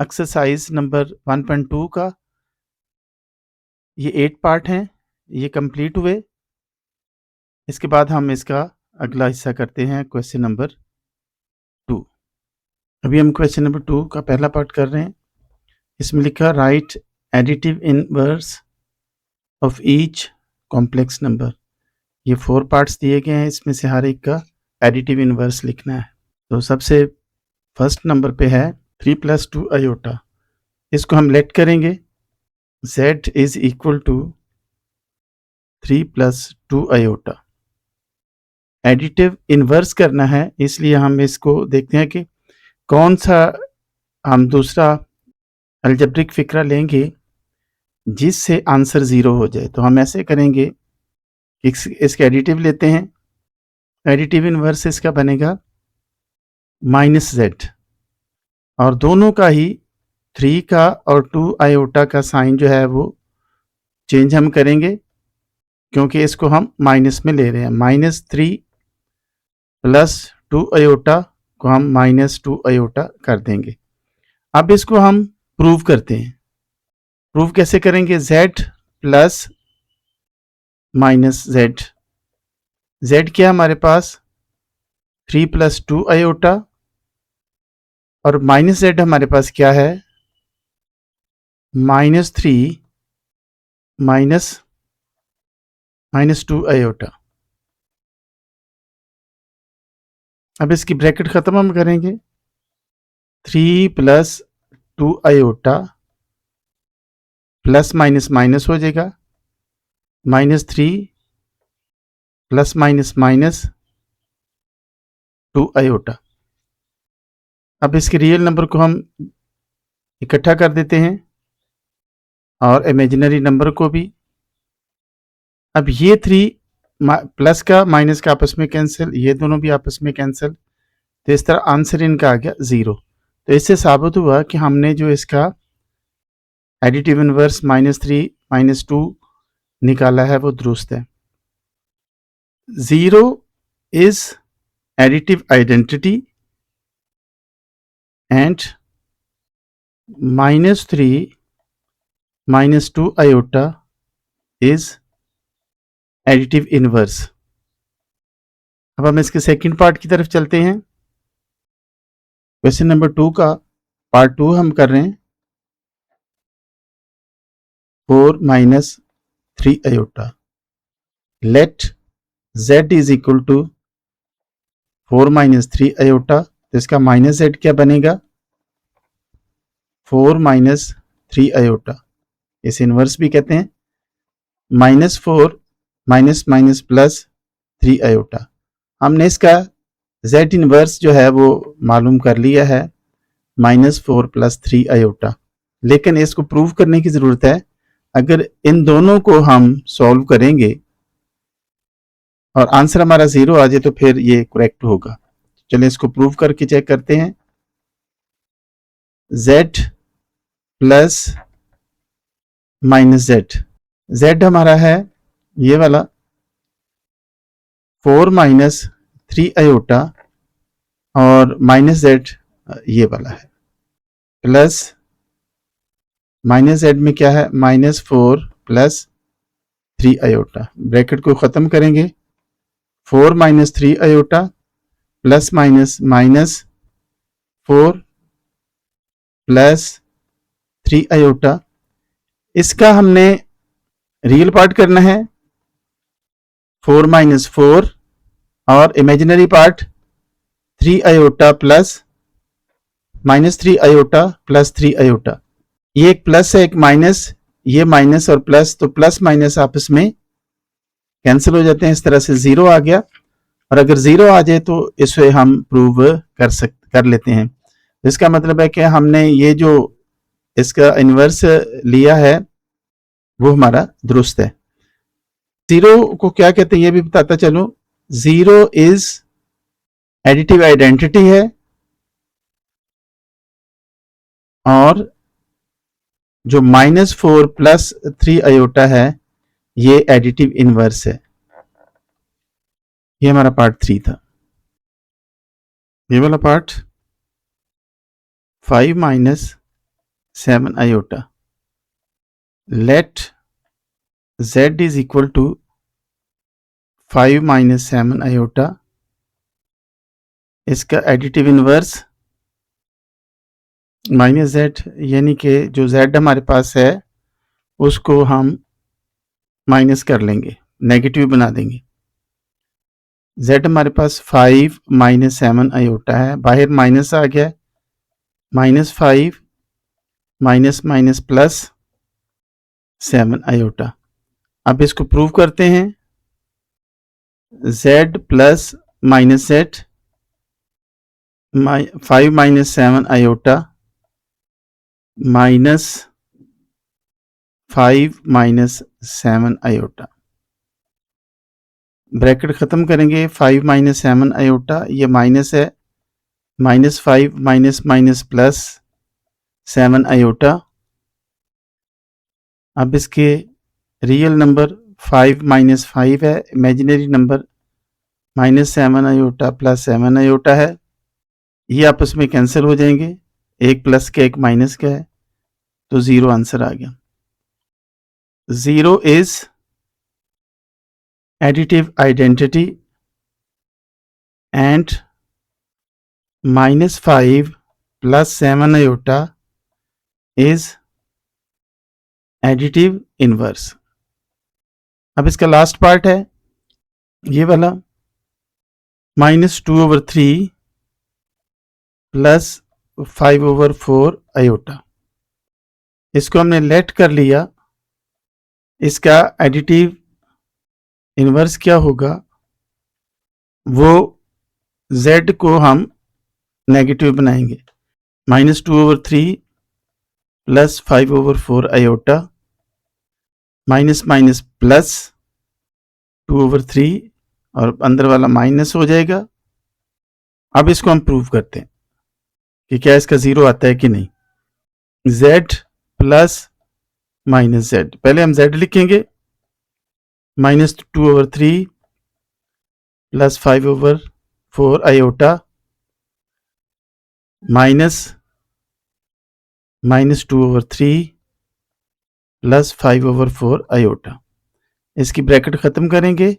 एक्सरसाइज नंबर 1.2 का। ये 8 पार्ट हैं, ये कंप्लीट हुए। इसके बाद हम इसका अगला हिस्सा करते हैं, क्वेश्चन नंबर 2। अभी हम क्वेश्चन नंबर 2 का पहला पार्ट कर रहे हैं। इसमें लिखा right additive inverse of each complex number. ये 4 पार्ट्स दिए गए हैं, इसमें से हर एक का एडिटिव इनवर्स लिखना है। तो सबसे फर्स्ट नंबर पे है 3 प्लस 2 आयोटा, इसको हम लेट करेंगे, z is equal to 3 plus 2 iota. Additive inverse करना है, इसलिए हम इसको देखते हैं कि कौन सा हम दूसरा अलजेब्रिक फिक्रा लेंगे जिससे आंसर 0 हो जाए। तो हम ऐसे करेंगे, इसके एडिटिव लेते हैं, एडिटिव इनवर्स इसका बनेगा माइनस z और दोनों का ही 3 का और 2 आयोटा का साइन जो है वो चेंज हम करेंगे। क्योंकि इसको हम माइनस में ले रहे हैं। -3 प्लस 2 आयोटा को हम -2 आयोटा कर देंगे। अब इसको हम प्रूव करते हैं। प्रूव कैसे करेंगे? z plus minus z। z क्या हमारे पास 3 प्लस 2 आयोटा, और माइनस z हमारे पास क्या है? -3 माइनस 2 आयोटा। अब इसकी ब्रैकेट खत्म हम करेंगे। 3 plus 2 iota plus minus minus हो जाएगा, -3 प्लस माइनस 2 आयोटा। अब इसके रियल नंबर को हम इकट्ठा कर देते हैं और इमेजिनरी नंबर को भी। अब ये 3 प्लस का माइनस का आपस में कैंसिल, ये दोनों भी आपस में कैंसिल, तो इस तरह आंसर इनका आ गया 0। तो इससे साबित हुआ कि हमने जो इसका एडिटिव इनवर्स -3 -2 निकाला है वो दुरुस्त है। 0 is additive identity and -3 -2 iota is additive inverse. अब हम इसके सेकंड पार्ट की तरफ चलते हैं। क्वेश्चन नंबर 2 का पार्ट 2 हम कर रहे हैं। 4 - 3 iota. Let z is equal to 4 - 3 iota. तो इसका माइनस z क्या बनेगा? 4 - 3 आयोटा। इसे इनवर्स भी कहते हैं। -4 माइनस प्लस 3 आयोटा। हमने इसका z इनवर्स जो है वो मालूम कर लिया है, -4 प्लस 3 आयोटा। लेकिन इसको प्रूव करने की ज़रूरत है। अगर इन दोनों को हम सॉल्व करेंगे और आंसर हमारा 0 आ जाए तो फिर ये करेक्ट होगा। चलिए इसको प्रूव करके चेक करते हैं। z प्लस माइनस z हमारा है ये वाला 4 - 3 आयोटा, और माइनस z ये वाला है, प्लस माइनस z में क्या है? -4 प्लस 3 आयोटा। ब्रैकेट को ख़त्म करेंगे। 4 - 3 आयोटा प्लस -4 प्लस 3 आयोटा। इसका हमने रियल पार्ट करना है 4 - 4, और imaginary part 3 iota plus -3 iota plus 3 iota. ये एक प्लस है एक माइनस, ये माइनस और प्लस, तो प्लस माइनस आपस में कैंसिल हो जाते हैं। इस तरह से 0 आ गया। और अगर 0 आ जाए तो इसे हम प्रूव कर लेते हैं। इसका मतलब है कि हमने ये जो इसका इन्वर्स लिया है वो हमारा दुरुस्त है। 0 को क्या कहते हैं ये भी बताता चलूं। 0 इज एडिटिव आइडेंटिटी है, और जो -4 प्लस 3 आयोटा है ये एडिटिव इनवर्स है। ये हमारा पार्ट 3 था। ये वाला part 5 - 7 iota. Let z is equal to 5 - 7 iota. इसका एडिटिव इनवर्स -z, यानी कि जो z हमारे पास है उसको हम माइनस कर लेंगे, नेगेटिव बना देंगे। z हमारे पास 5 - 7 आयोटा है, बाहर माइनस आ गया, -5 माइनस प्लस 7 आयोटा। अब इसको प्रूव करते हैं। z plus minus z 5 - 7 iota -5 - 7 iota. Bracket ख़त्म करेंगे। 5 - 7 आयोटा, ये माइनस है, -5 माइनस प्लस 7 आयोटा। अब इसके रियल नंबर 5 माइनस 5 है, imaginary number -7 iota plus 7 iota है, ये आपस में कैंसिल हो जाएंगे, एक प्लस का एक माइनस का है, तो 0 आंसर आ गया। 0 is additive identity and -5 plus 7 iota is additive inverse। अब इसका लास्ट पार्ट है ये वाला, -2/3 प्लस 5/4 आयोटा, इसको हमने लेट कर लिया। इसका एडिटिव इनवर्स क्या होगा, वो z को हम नेगेटिव बनाएंगे, -2/3 plus 5/4 iota minus minus plus 2/3 और अंदर वाला माइनस हो जाएगा। अब इसको हम प्रूव करते हैं कि क्या इसका 0 आता है कि नहीं। z प्लस माइनस z, पहले हम z लिखेंगे, -2/3 प्लस 5/4 आयोटा -2/3 प्लस 5/4 आयोटा, इसकी ब्रैकेट खत्म करेंगे,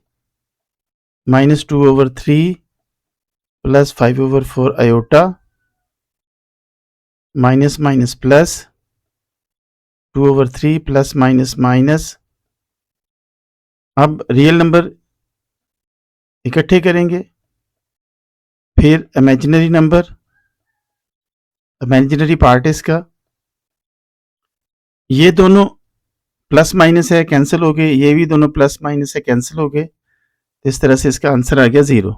-2/3 plus 5/4 iota minus minus plus 2/3 plus minus minus. अब रियल नंबर इकट्ठे करेंगे, फिर इमेजिनरी नंबर, इमेजिनरी पार्ट इसका, ये दोनों प्लस माइनस है कैंसिल हो गए, ये भी दोनों प्लस माइनस है कैंसिल हो गए, इस तरह से इसका आंसर आ गया 0।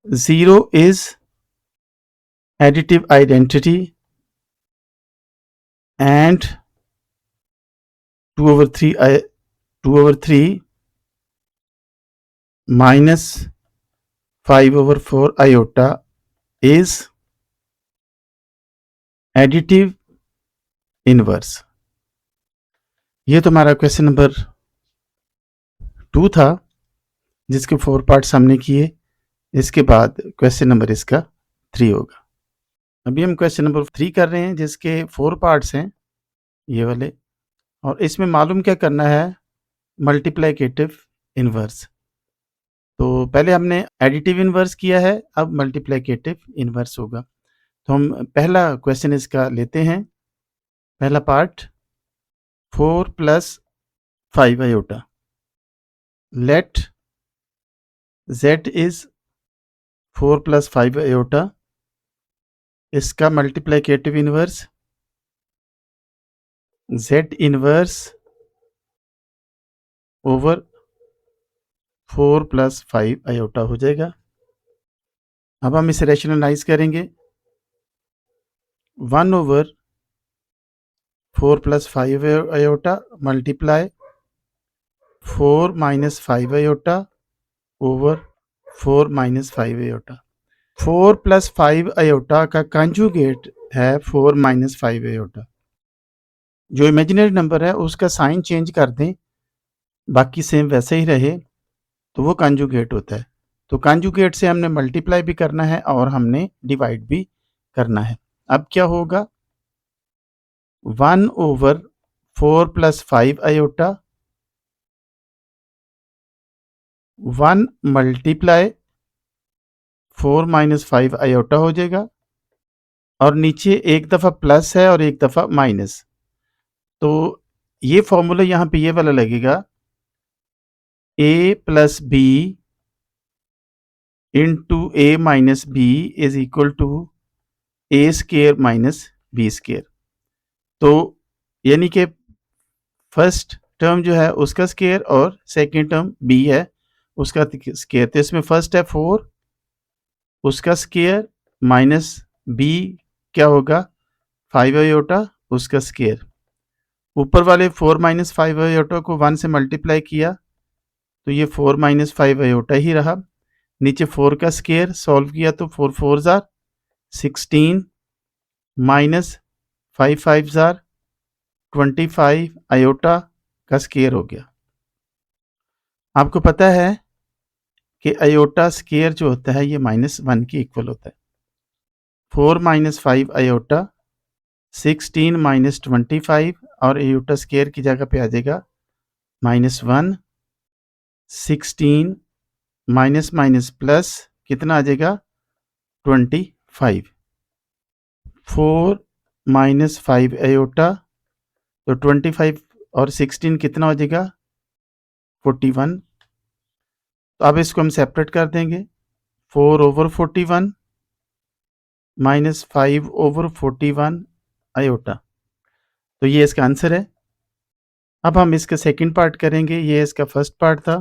0 is additive identity and 2/3 minus 5/4 iota is additive inverse। ये तो हमारा क्वेश्चन नंबर 2 था, जिसके 4 पार्ट्स हमने किए। इसके बाद क्वेश्चन नंबर इसका 3 होगा। अभी हम क्वेश्चन नंबर 3 कर रहे हैं, जिसके 4 पार्ट्स हैं ये वाले, और इसमें मालूम क्या करना है, मल्टीप्लिकेटिव इनवर्स। तो पहले हमने एडिटिव इनवर्स किया है, अब मल्टीप्लिकेटिव इनवर्स होगा। तो हम पहला क्वेश्चन इसका लेते हैं, पहला part 4 plus 5 iota, let z is 4 plus 5 iota, इसका multiplicative inverse z inverse over 4 plus 5 iota हो जाएगा। अब हम इसे रैशनलाइज करेंगे, 1/4 plus 5 iota multiply 4 minus 5 iota over 4 minus 5 iota. 4 plus 5 iota का कंजुगेट है 4 माइनस 5 आयोटा। जो इमेजिनरी नंबर है उसका साइन चेंज कर दें, बाकी सेम वैसे ही रहे, तो वो कंजुगेट होता है। तो कंजुगेट से हमने मल्टीप्लाई भी करना है और हमने डिवाइड भी करना है। अब क्या होगा, 1/4 plus 5 iota 1 multiply 4 minus 5 iota हो जाएगा, और नीचे एक दफ़ा प्लस है और एक दफ़ा माइनस, तो ये फॉर्मूला यहाँ पे ये वाला लगेगा, a plus b into a minus b is equal to a square minus b square. तो यानी कि फर्स्ट टर्म जो है उसका स्केयर और सेकेंड टर्म b है उसका स्केयर। तो इसमें फर्स्ट है 4, उसका स्केयर माइनस b क्या होगा 5 आयोटा उसका स्केयर। ऊपर वाले 4 माइनस 5 आयोटा को 1 से मल्टीप्लाई किया तो ये 4 माइनस 5 आयोटा ही रहा। नीचे 4 का स्केयर सॉल्व किया तो 4 4 जार 16 माइनस 5 5 जार 25 आयोटा का स्केयर हो गया। आपको पता है कि आयोटा स्क्वायर जो होता है ये -1 के इक्वल होता है। 4 - 5 आयोटा, 16 - 25 और आयोटा स्क्वायर की जगह पे आ जाएगा -1, 16 माइनस माइनस प्लस कितना आ जाएगा 25। 4 - 5 आयोटा, तो 25 और 16 कितना हो जाएगा 41। तो अब इसको हम सेपरेट कर देंगे। 4/41 -5/41 आयोटा। तो ये इसका आंसर है। अब हम इसका सेकंड पार्ट करेंगे। ये इसका फर्स्ट पार्ट था।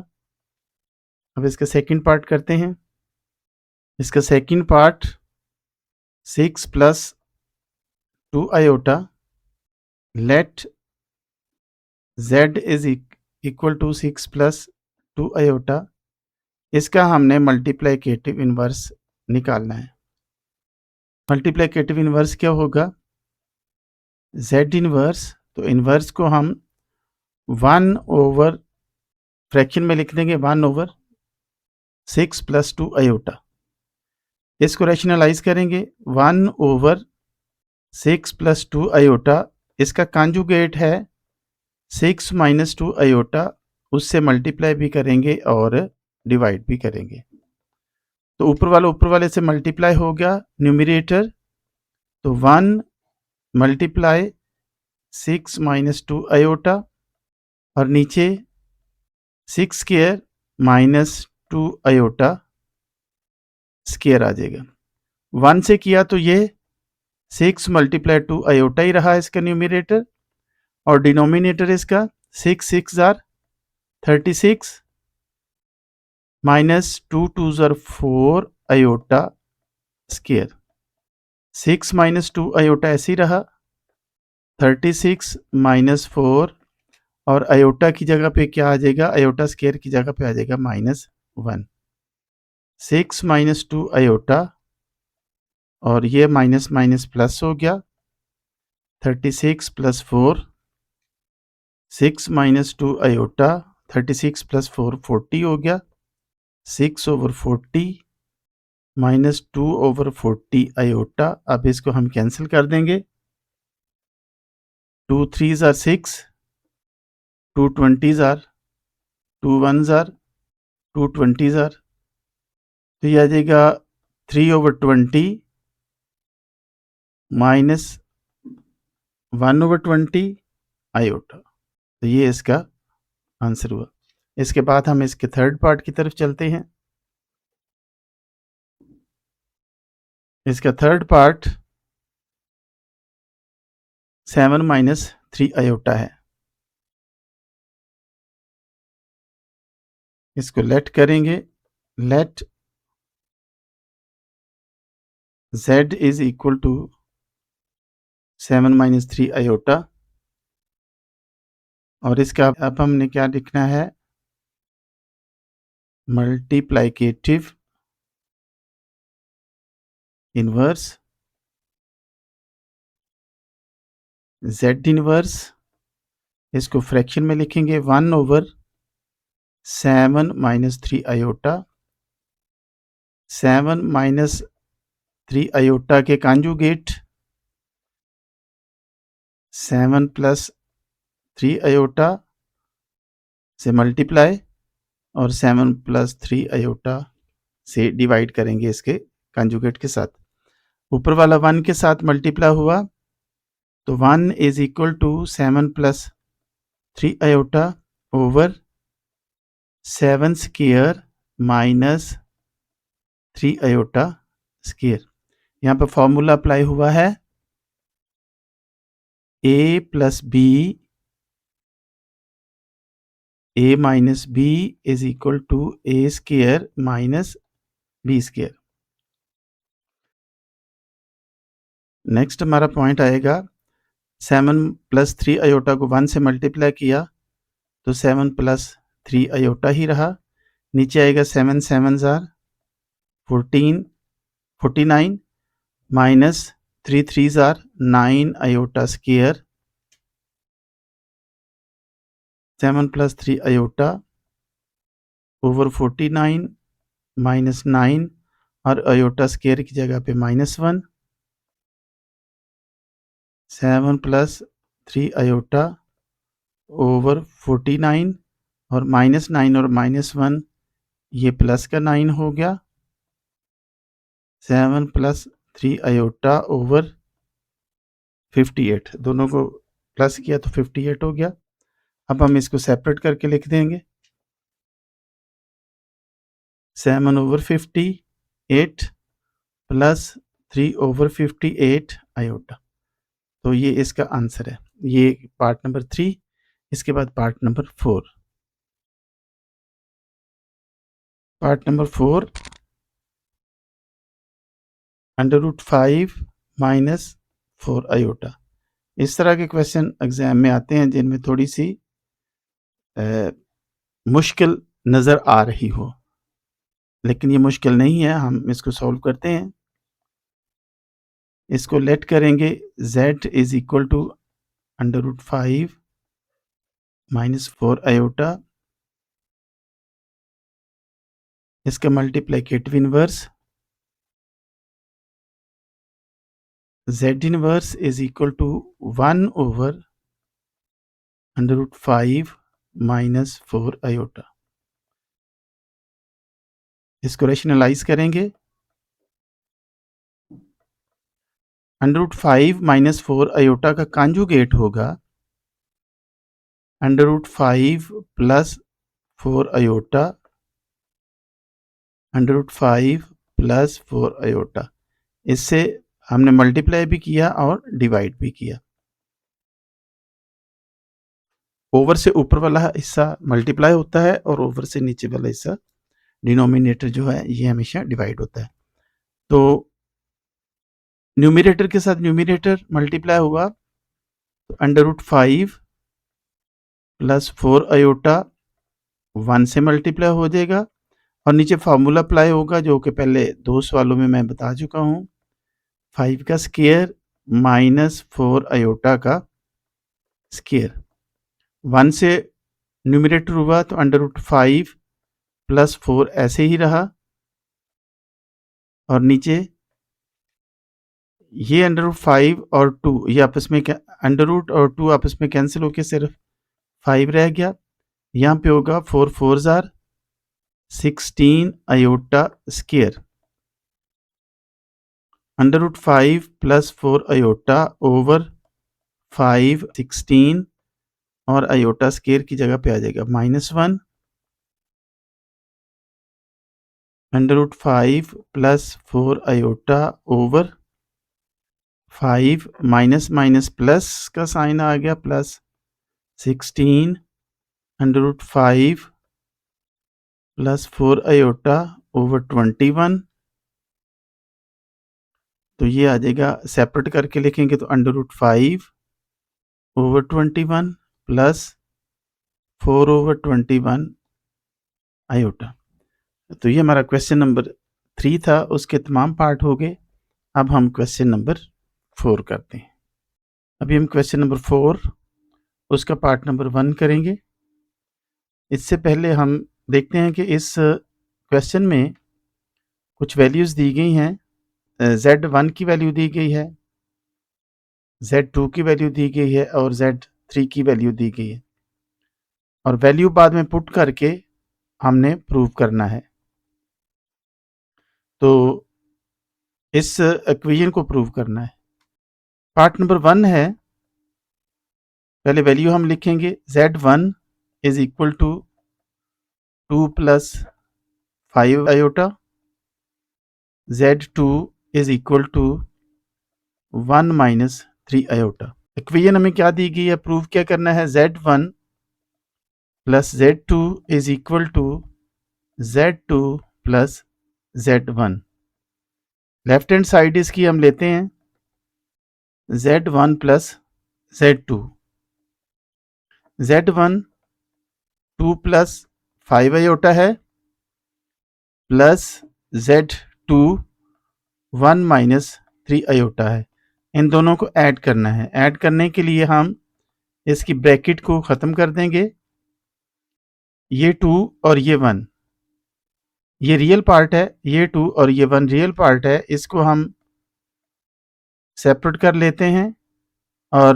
अब इसका सेकंड पार्ट करते हैं। इसका second part 6 + 2 iota, let z is equal to 6 + 2 iota. इसका हमने मल्टीप्लिकेटिव इन्वर्स निकालना है। मल्टीप्लिकेटिव इन्वर्स क्या होगा, z इन्वर्स, तो इन्वर्स को हम 1 ओवर फ्रैक्शन में लिख देंगे 1/6 + 2 आयोटा। इसको रैशनलाइज करेंगे 1/6 + 2 आयोटा। इसका कॉन्जुगेट है 6 - 2 आयोटा, उससे मल्टीप्लाई भी करेंगे और डिवाइड भी करेंगे। तो ऊपर वाले से मल्टीप्लाई हो गया न्यूमरेटर, तो 1 × 6 - 2 आयोटा और नीचे 6 स्क्वायर -2 आयोटा स्क्वायर आ जाएगा। 1 से किया तो ये 6 × 2 आयोटा ही रहा इसका न्यूमरेटर, और डिनोमिनेटर इसका 6 × 6 = 36 -2 × 2 = 4 आयोटा स्क्वायर। 6 - 2 आयोटा ऐसे ही रहा, 36 - 4 और आयोटा की जगह पे क्या आ जाएगा, आयोटा स्क्वायर की जगह पे आ जाएगा -1। 6 - 2 आयोटा और ये माइनस माइनस प्लस हो गया, 36 + 4, 6 - 2 आयोटा, 36 + 4 40 हो गया, 6/40 -2/40 आयोटा। अब इसको हम कैंसिल कर देंगे। 2 3s are 6, 2 20s are 2 1s are 2 20s are, तो ये आ जाएगा 3/20 -1/20 आयोटा। तो ये इसका आंसर हुआ। इसके बाद हम इसके थर्ड पार्ट की तरफ चलते हैं। इसका थर्ड पार्ट 7 - 3 आयोटा है। इसको लेट करेंगे, let z is equal to 7 - 3 iota, और इसका अब हमने क्या लिखना है, मल्टीप्लिकेटिव इनवर्स z इनवर्स। इसको फ्रैक्शन में लिखेंगे 1/7 - 3 आयोटा। 7 - 3 आयोटा के कॉन्जुगेट 7 + 3 आयोटा से मल्टीप्लाई और 7 + 3 आयोटा से डिवाइड करेंगे इसके कॉन्जुगेट के साथ। ऊपर वाला 1 के साथ मल्टीप्लाई हुआ, तो 1 is equal to 7 + 3 iota over 7 square -3 iota square. यहाँ पर फॉर्मूला अप्लाई हुआ है, a + b, a - b is equal to a² - b²। Next हमारा पॉइंट आएगा 7 + 3 आयोटा को 1 से मल्टीप्लाई किया, तो 7 + 3 आयोटा ही रहा। नीचे आएगा 7 7s are 49 -3 3s are 9 iota square. 7 + 3 iota over 49 minus 9 और आयोटा स्क्वायर की जगह पे -1, 7 प्लस 3 आयोटा ओवर 49 और -9 और -1 ये प्लस का 9 हो गया, 7 प्लस 3 आयोटा ओवर 58, दोनों को प्लस किया तो 58 हो गया। अब हम इसको सेपरेट करके लिख देंगे, 7 ओवर 58 प्लस 3 ओवर 58 आयोटा। तो ये इसका आंसर है, ये पार्ट नंबर 3। इसके बाद part number 4। Part number 4, √5 minus 4 iota. इस तरह के क्वेश्चन एग्जाम में आते हैं जिनमें थोड़ी सी मुश्किल नज़र आ रही हो, लेकिन ये मुश्किल नहीं है, हम इसको सॉल्व करते हैं। इसको लेट करेंगे, z is equal to √5 minus 4 iota, इसका multiplicative inverse z inverse is equal to 1 over √5 minus 4 iota. इसको रेशनलाइज करेंगे, √5 माइनस 4 आयोटा का कॉन्जुगेट होगा √5 प्लस 4 आयोटा, √5 प्लस 4 आयोटा। इससे हमने मल्टीप्लाई भी किया और डिवाइड भी किया। ओवर से ऊपर वाला हिस्सा मल्टीप्लाई होता है और ओवर से नीचे वाला हिस्सा डिनोमिनेटर जो है ये हमेशा डिवाइड होता है। तो न्यूमरेटर के साथ न्यूमरेटर मल्टीप्लाई हुआ तो √5 प्लस 4 आयोटा 1 से मल्टीप्लाई हो जाएगा और नीचे फार्मूला अप्लाई होगा जो कि पहले 2 सवालों में मैं बता चुका हूँ, 5 का स्क्वायर माइनस 4 आयोटा का स्क्वायर। 1 से न्यूमरेटर हुआ तो √5 प्लस 4 ऐसे ही रहा और नीचे ये √5 और 2 ये आपस में अंडर और 2 आपस में कैंसिल होकर सिर्फ 5 रह गया। यहाँ पे होगा 4 4 jar 16 iota square, √5 plus 4 iota over 5 16 और आयोटा स्क्वायर की जगह पे आ जाएगा -1, √5 plus 4 iota over 5 minus minus plus का साइन आ गया प्लस 16 √5 प्लस 4 आयोटा ओवर 21। तो ये आ जाएगा, सेपरेट करके लिखेंगे तो √5 ओवर 21 प्लस 4 ओवर 21 आयोटा। तो ये हमारा क्वेश्चन नंबर 3 था, उसके तमाम पार्ट हो गए। अब हम क्वेश्चन नंबर 4 करते हैं। अभी हम क्वेश्चन नंबर 4 उसका पार्ट नंबर 1 करेंगे। इससे पहले हम देखते हैं कि इस क्वेश्चन में कुछ वैल्यूज़ दी गई हैं। Z1 की वैल्यू दी गई है, Z2 की वैल्यू दी गई है और Z3 की वैल्यू दी गई है और वैल्यू बाद में पुट करके हमने प्रूव करना है। तो इस इक्वेशन को प्रूव करना है। पार्ट नंबर 1 है, पहले वैल्यू हम लिखेंगे, Z1 is equal to 2 plus 5 iota, Z2 is equal to 1 minus 3 iota. Equation हमें क्या दी गई है, प्रूव क्या करना है, Z1 plus Z2 is equal to Z2 plus Z1। Left hand side इसकी हम लेते हैं Z1 plus Z2। Z1 2 plus 5 iota है प्लस Z2 1 माइनस 3 आयोटा है। इन दोनों को ऐड करना है। ऐड करने के लिए हम इसकी ब्रैकेट को ख़त्म कर देंगे, ये 2 और ये 1। ये रियल पार्ट है, ये 2 और ये 1 रियल पार्ट है, इसको हम सेपरेट कर लेते हैं और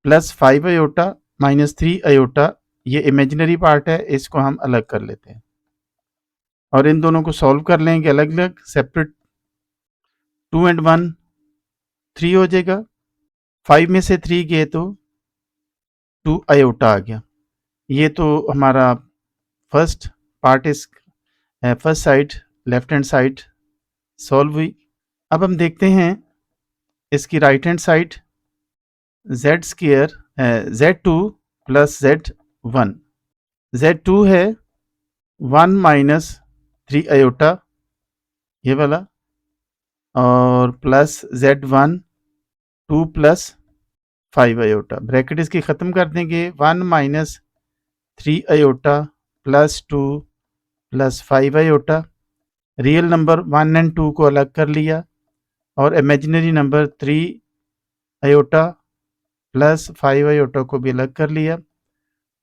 प्लस 5 आयोटा माइनस 3 आयोटा ये इमेजिनरी पार्ट है, इसको हम अलग कर लेते हैं और इन दोनों को सॉल्व कर लेंगे अलग अलग सेपरेट। 2 एंड 1 3 हो जाएगा, 5 में से 3 गए तो 2 आयोटा आ गया। ये तो हमारा फर्स्ट पार्ट इस first side left hand side solve हुई। अब हम देखते हैं इसकी right hand side Z square Z2 plus Z1। Z2 है 1 माइनस 3 आयोटा ये वाला और plus Z1 2 plus 5 iota. Bracket इसकी ख़त्म कर देंगे, 1 minus 3 iota plus 2 plus 5 iota. Real number 1 and 2 को अलग कर लिया और imaginary number 3 iota plus 5 iota को भी अलग कर लिया।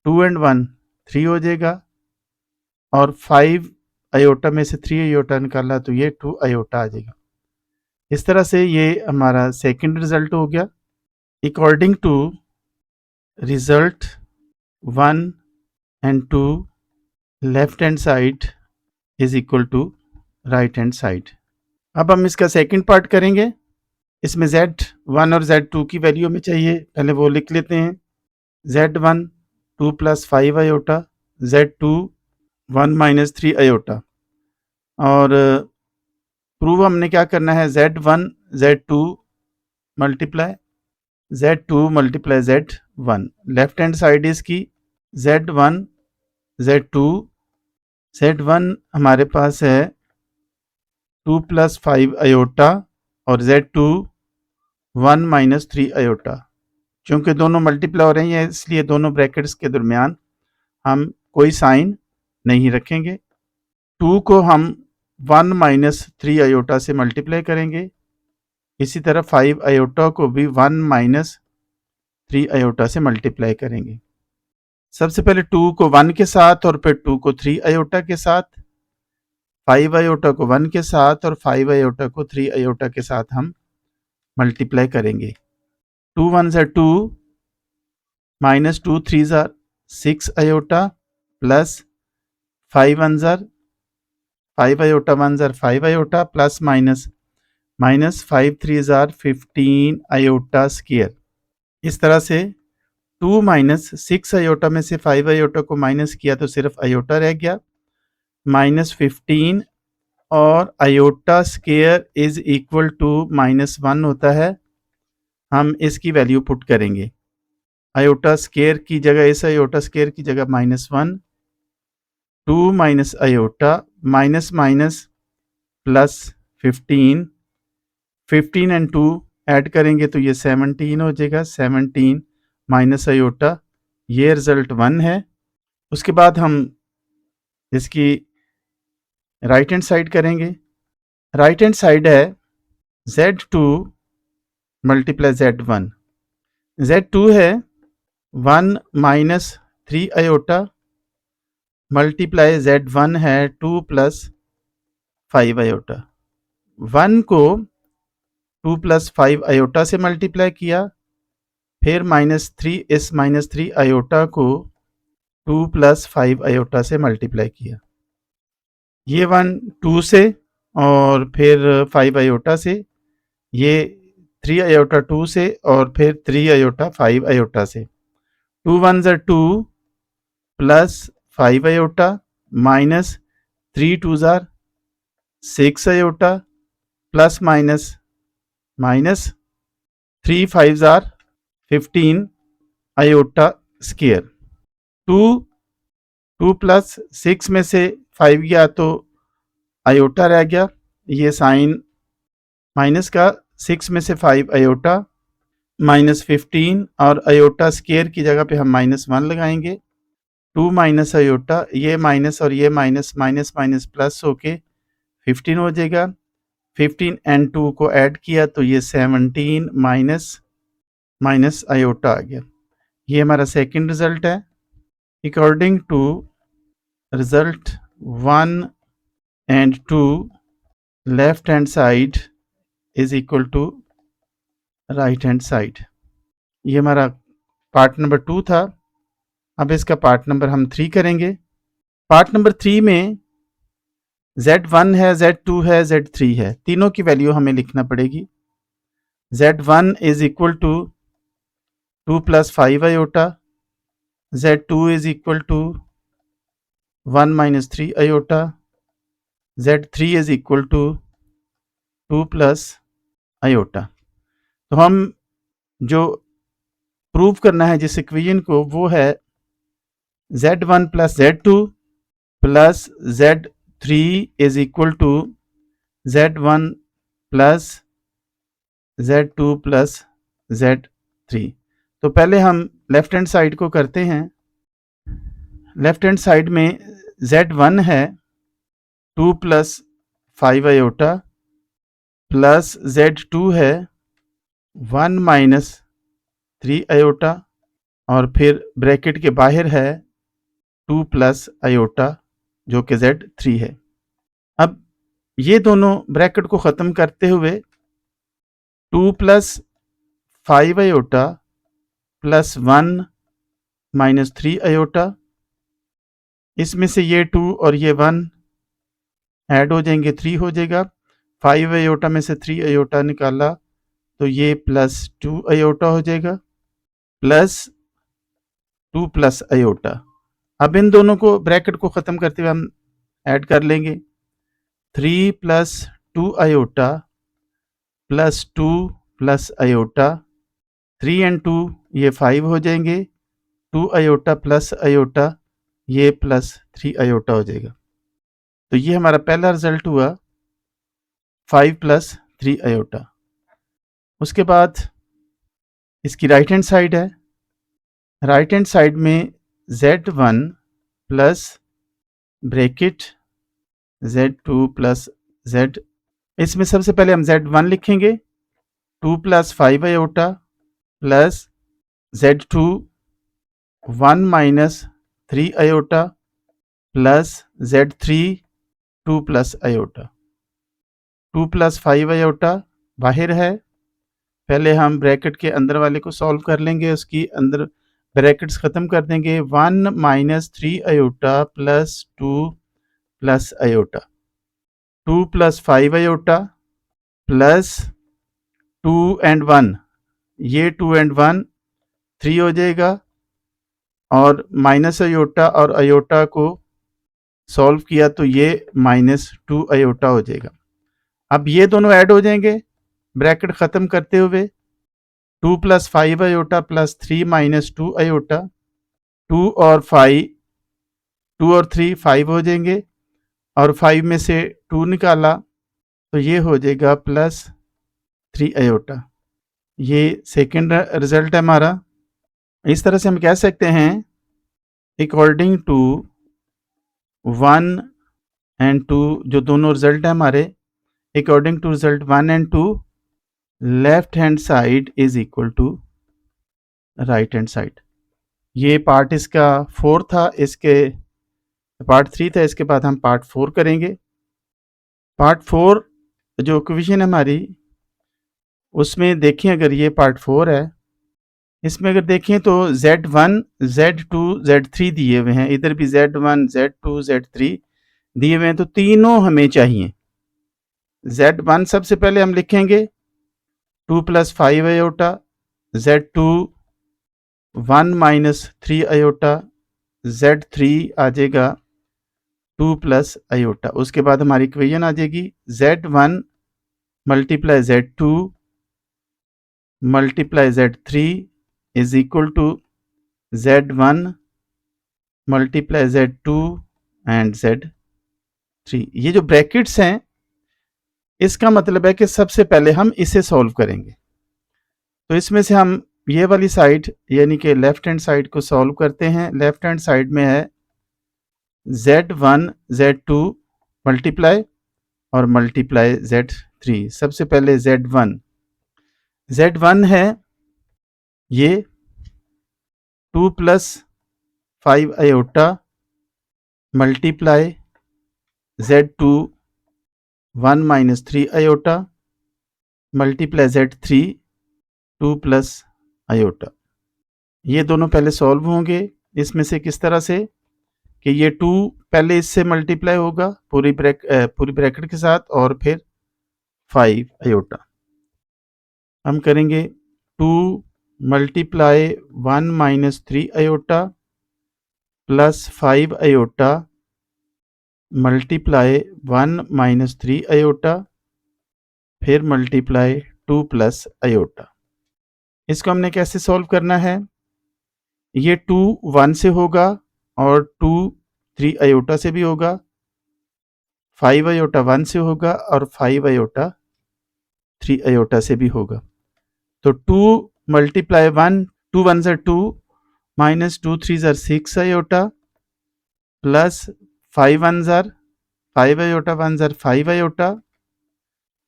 2 एंड 1 3 हो जाएगा और 5 आयोटा में से 3 आयोटा निकाला तो ये 2 आयोटा आ जाएगा। इस तरह से ये हमारा सेकंड रिजल्ट हो गया। According to result 1 and 2 left hand side is equal to right hand side. अब हम इसका सेकंड पार्ट करेंगे। इसमें Z1 और Z2 की वैल्यू हमें चाहिए, पहले वो लिख लेते हैं। Z1 2 plus 5 iota, Z2 1 minus 3 iota और प्रूव हमने क्या करना है, Z1 Z2 multiply Z2 multiply Z1। Left hand side इसकी Z1 Z2 Z1 हमारे पास है 2 प्लस 5 आयोटा और Z2 1 माइनस 3 आयोटा। क्योंकि दोनों मल्टीप्लाई हो रही हैं इसलिए दोनों ब्रैकेट्स के दरमियान हम कोई साइन नहीं रखेंगे। 2 को हम 1 माइनस 3 आयोटा से मल्टीप्लाई करेंगे, इसी तरह 5 आयोटा को भी 1 माइनस 3 आयोटा से मल्टीप्लाई करेंगे। सबसे पहले 2 को 1 के साथ और फिर 2 को 3 आयोटा के साथ, 5 आयोटा को 1 के साथ और 5 आयोटा को 3 आयोटा के साथ हम मल्टीप्लाई करेंगे। 2 1 ज़ा 2 माइनस 2 3 ज़ा 6 आयोटा प्लस 5 1 ज़ा 5 आयोटा 1 ज़ा 5 आयोटा प्लस माइनस माइनस 5 3 ज़ा 15 आयोटा स्क्वायर। इस तरह से 2 माइनस 6 आयोटा में से 5 आयोटा को माइनस किया तो सिर्फ आयोटा रह गया, माइनस 15 और iota square is equal to minus 1 होता है। हम इसकी वैल्यू पुट करेंगे, आयोटा स्क्वायर की जगह, इस आयोटा स्क्वायर की जगह -1, 2 minus iota minus minus plus 15, 15 and 2 add करेंगे तो ये 17 हो जाएगा, 17 माइनस आयोटा, ये रिजल्ट 1 है। उसके बाद हम इसकी राइट हैंड साइड करेंगे। राइट हैंड साइड है Z2 मल्टीप्लाई Z1। Z2 है 1 माइनस 3 आयोटा मल्टीप्लाई Z1 है 2 प्लस 5 आयोटा। 1 को 2 प्लस 5 आयोटा से मल्टीप्लाई किया, फिर -3 इस -3 आयोटा को 2 प्लस 5 आयोटा से मल्टीप्लाई किया। ये 1 2 से और फिर 5 आयोटा से, ये 3 आयोटा 2 से और फिर 3 आयोटा 5 आयोटा से। 2 1 ज़ा 2 प्लस 5 आयोटा माइनस 3 2 ज़ा 6 आयोटा प्लस माइनस माइनस 3 5 ज़ा 15 आयोटा स्क्वायर। 2 प्लस 6 में से 5 गया तो आयोटा रह गया, ये साइन माइनस का, 6 में से 5 आयोटा माइनस 15 और आयोटा स्क्वायर की जगह पे हम -1 लगाएंगे। 2 माइनस आयोटा, ये माइनस और ये माइनस माइनस माइनस प्लस होके 15 हो जाएगा। 15 एंड 2 को ऐड किया तो ये 17 माइनस माइनस आयोटा आ गया। ये हमारा सेकंड रिजल्ट है। According to result 1 and 2 left hand side is equal to right hand side. ये हमारा पार्ट नंबर 2 था। अब इसका पार्ट नंबर हम 3 करेंगे। पार्ट नंबर 3 में Z1 है, Z2 है, Z3 है, तीनों की वैल्यू हमें लिखना पड़ेगी। Z1 is equal to 2 plus 5 iota, Z2 is equal to 1 minus 3 iota, Z3 is equal to 2 plus iota. तो हम जो प्रूव करना है जिस इक्वेशन को, वो है Z1 plus Z2 plus Z3 is equal to Z1 plus Z2 plus Z3। तो पहले हम लेफ्ट हैंड साइड को करते हैं। लेफ्ट हैंड साइड में Z1 है 2 प्लस 5 आयोटा प्लस Z2 है 1 माइनस 3 आयोटा और फिर ब्रैकेट के बाहर है 2 प्लस आयोटा जो कि Z3 है। अब ये दोनों ब्रैकेट को ख़त्म करते हुए 2 plus 5 iota plus 1 minus 3 iota, इसमें से ये 2 और ये 1 ऐड हो जाएंगे, 3 हो जाएगा। 5 आयोटा में से 3 आयोटा निकाला तो ये प्लस 2 आयोटा हो जाएगा, प्लस 2 प्लस आयोटा। अब इन दोनों को ब्रैकेट को ख़त्म करते हुए हम ऐड कर लेंगे। 3 plus 2 iota plus 2 plus iota, 3 and 2 ये 5 हो जाएंगे, 2 आयोटा प्लस आयोटा ये प्लस 3 आयोटा हो जाएगा। तो ये हमारा पहला रिजल्ट हुआ 5 प्लस 3 आयोटा। उसके बाद इसकी राइट हैंड साइड है। राइट हैंड साइड में Z1 plus bracket Z2 plus Z, इसमें सबसे पहले हम Z1 लिखेंगे 2 plus 5 iota plus Z2 1 minus 3 iota plus Z3 2 plus iota. 2 plus 5 iota बाहर है, पहले हम ब्रैकेट के अंदर वाले को सॉल्व कर लेंगे, उसकी अंदर ब्रैकेट्स ख़त्म कर देंगे। 1 minus 3 iota plus 2 plus iota, 2 plus 5 iota plus 2 and 1, ये 2 एंड 1 3 हो जाएगा और माइनस आयोटा और आयोटा को सॉल्व किया तो ये माइनस 2 आयोटा हो जाएगा। अब ये दोनों ऐड हो जाएंगे ब्रैकेट ख़त्म करते हुए। 2 plus 5 iota plus 3 minus 2 iota, 2 और 5, 2 और 3 5 हो जाएंगे और 5 में से 2 निकाला तो ये हो जाएगा प्लस 3 आयोटा। ये सेकंड रिजल्ट है हमारा। इस तरह से हम कह सकते हैं अकॉर्डिंग टू 1 एंड 2, जो दोनों रिजल्ट है हमारे, according to result 1 and 2 left hand side is equal to right hand side. ये पार्ट इसका 4 था, इसके पार्ट 3 था, इसके बाद हम पार्ट 4 करेंगे। पार्ट 4 जो इक्वेशन है हमारी, उसमें देखें अगर ये पार्ट 4 है, इसमें अगर देखें तो Z1 Z2 Z3 दिए हुए हैं, इधर भी Z1 Z2 Z3 दिए हुए हैं, तो तीनों हमें चाहिए। Z1 सबसे पहले हम लिखेंगे 2 plus 5 iota, Z2 1 minus 3 iota, Z3 आ जाएगा 2 प्लस आयोटा। उसके बाद हमारी इक्वेशन आ जाएगी Z1 multiply Z2 multiply Z3 is equal to Z1 multiply Z2 and Z3। ये जो ब्रैकेट्स हैं, इसका मतलब है कि सबसे पहले हम इसे सॉल्व करेंगे। तो इसमें से हम ये वाली साइड यानी कि लेफ्ट हैंड साइड को सॉल्व करते हैं। लेफ्ट हैंड साइड में है Z1 Z2 मल्टीप्लाई और मल्टीप्लाई Z3। सबसे पहले Z1 है ये 2 plus 5 iota multiply Z2 1 minus 3 iota multiply Z3 2 plus iota. ये दोनों पहले सॉल्व होंगे इसमें से किस तरह से कि ये 2 पहले इससे मल्टीप्लाई होगा पूरी ब्रैकेट के साथ और फिर 5 आयोटा। हम करेंगे 2 multiply 1 minus 3 iota plus 5 iota multiply 1 minus 3 iota फिर मल्टीप्लाई 2 प्लस आयोटा। इसको हमने कैसे सॉल्व करना है? ये 2 1 से होगा और 2 3 आयोटा से भी होगा, 5 आयोटा 1 से होगा और 5 आयोटा 3 आयोटा से भी होगा। तो 2 मल्टीप्लाई 1 2 1 ज़र 2 माइनस 2 3 ज़र 6 आयोटा प्लस 5 1 ज़र 5 आयोटा 1 ज़र 5 आयोटा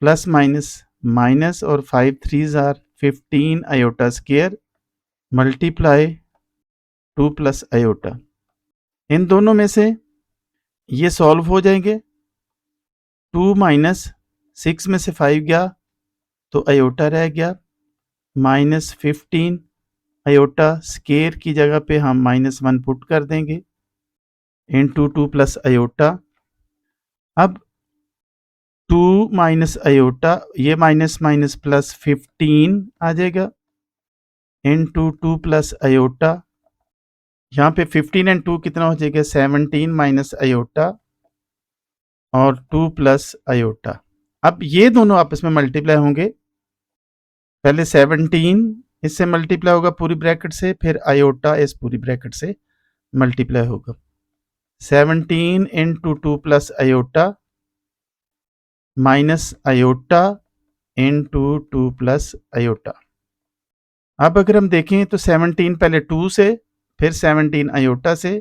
प्लस माइनस माइनस और 5 3 ज़र 15 iota square multiply 2 plus iota. इन दोनों में से ये सॉल्व हो जाएंगे। 2 माइनस 6 में से 5 गया तो आयोटा रह गया माइनस 15 आयोटा स्क्वायर की जगह पे हम -1 पुट कर देंगे इनटू 2 प्लस आयोटा। अब 2 माइनस आयोटा ये माइनस माइनस प्लस 15 आ जाएगा इनटू 2 प्लस आयोटा। यहाँ पे 15 एंड 2 कितना हो जाएगा 17 माइनस आयोटा और 2 प्लस आयोटा। अब ये दोनों आपस में मल्टीप्लाई होंगे। पहले 17 इससे मल्टीप्लाई होगा पूरी ब्रैकेट से, फिर आयोटा इस पूरी ब्रैकेट से मल्टीप्लाई होगा। 17 into 2 plus iota minus iota into 2 plus iota. अब अगर हम देखें तो 17 पहले 2 से, फिर 17 आयोटा से,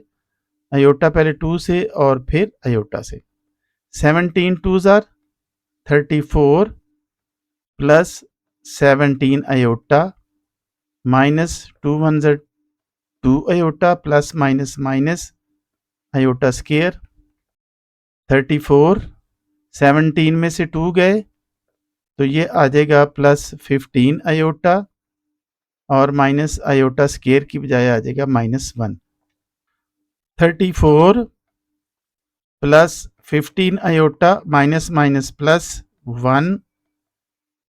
आयोटा पहले 2 से और फिर आयोटा से। 17 2 ज़ार 34 प्लस 17 आयोटा माइनस 2 1 ज़ार 2 iota plus minus minus iota square. 34 17 में से 2 गए तो ये आ जाएगा प्लस 15 आयोटा और माइनस आयोटा स्क्वायर की बजाय आ जाएगा -1। 34 plus 15 iota minus minus plus 1।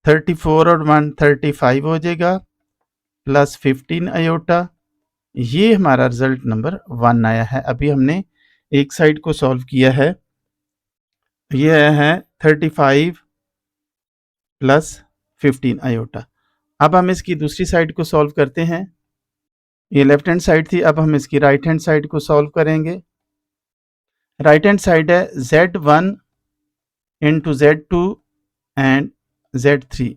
34 और 1 35 हो जाएगा प्लस 15 आयोटा। ये हमारा रिजल्ट नंबर 1 आया है। अभी हमने एक साइड को सॉल्व किया है, ये आया है 35 प्लस 15 आयोटा। अब हम इसकी दूसरी साइड को सॉल्व करते हैं। ये लेफ्ट हैंड साइड थी, अब हम इसकी राइट हैंड साइड को सॉल्व करेंगे। राइट हैंड साइड है Z1 into Z2 and Z3।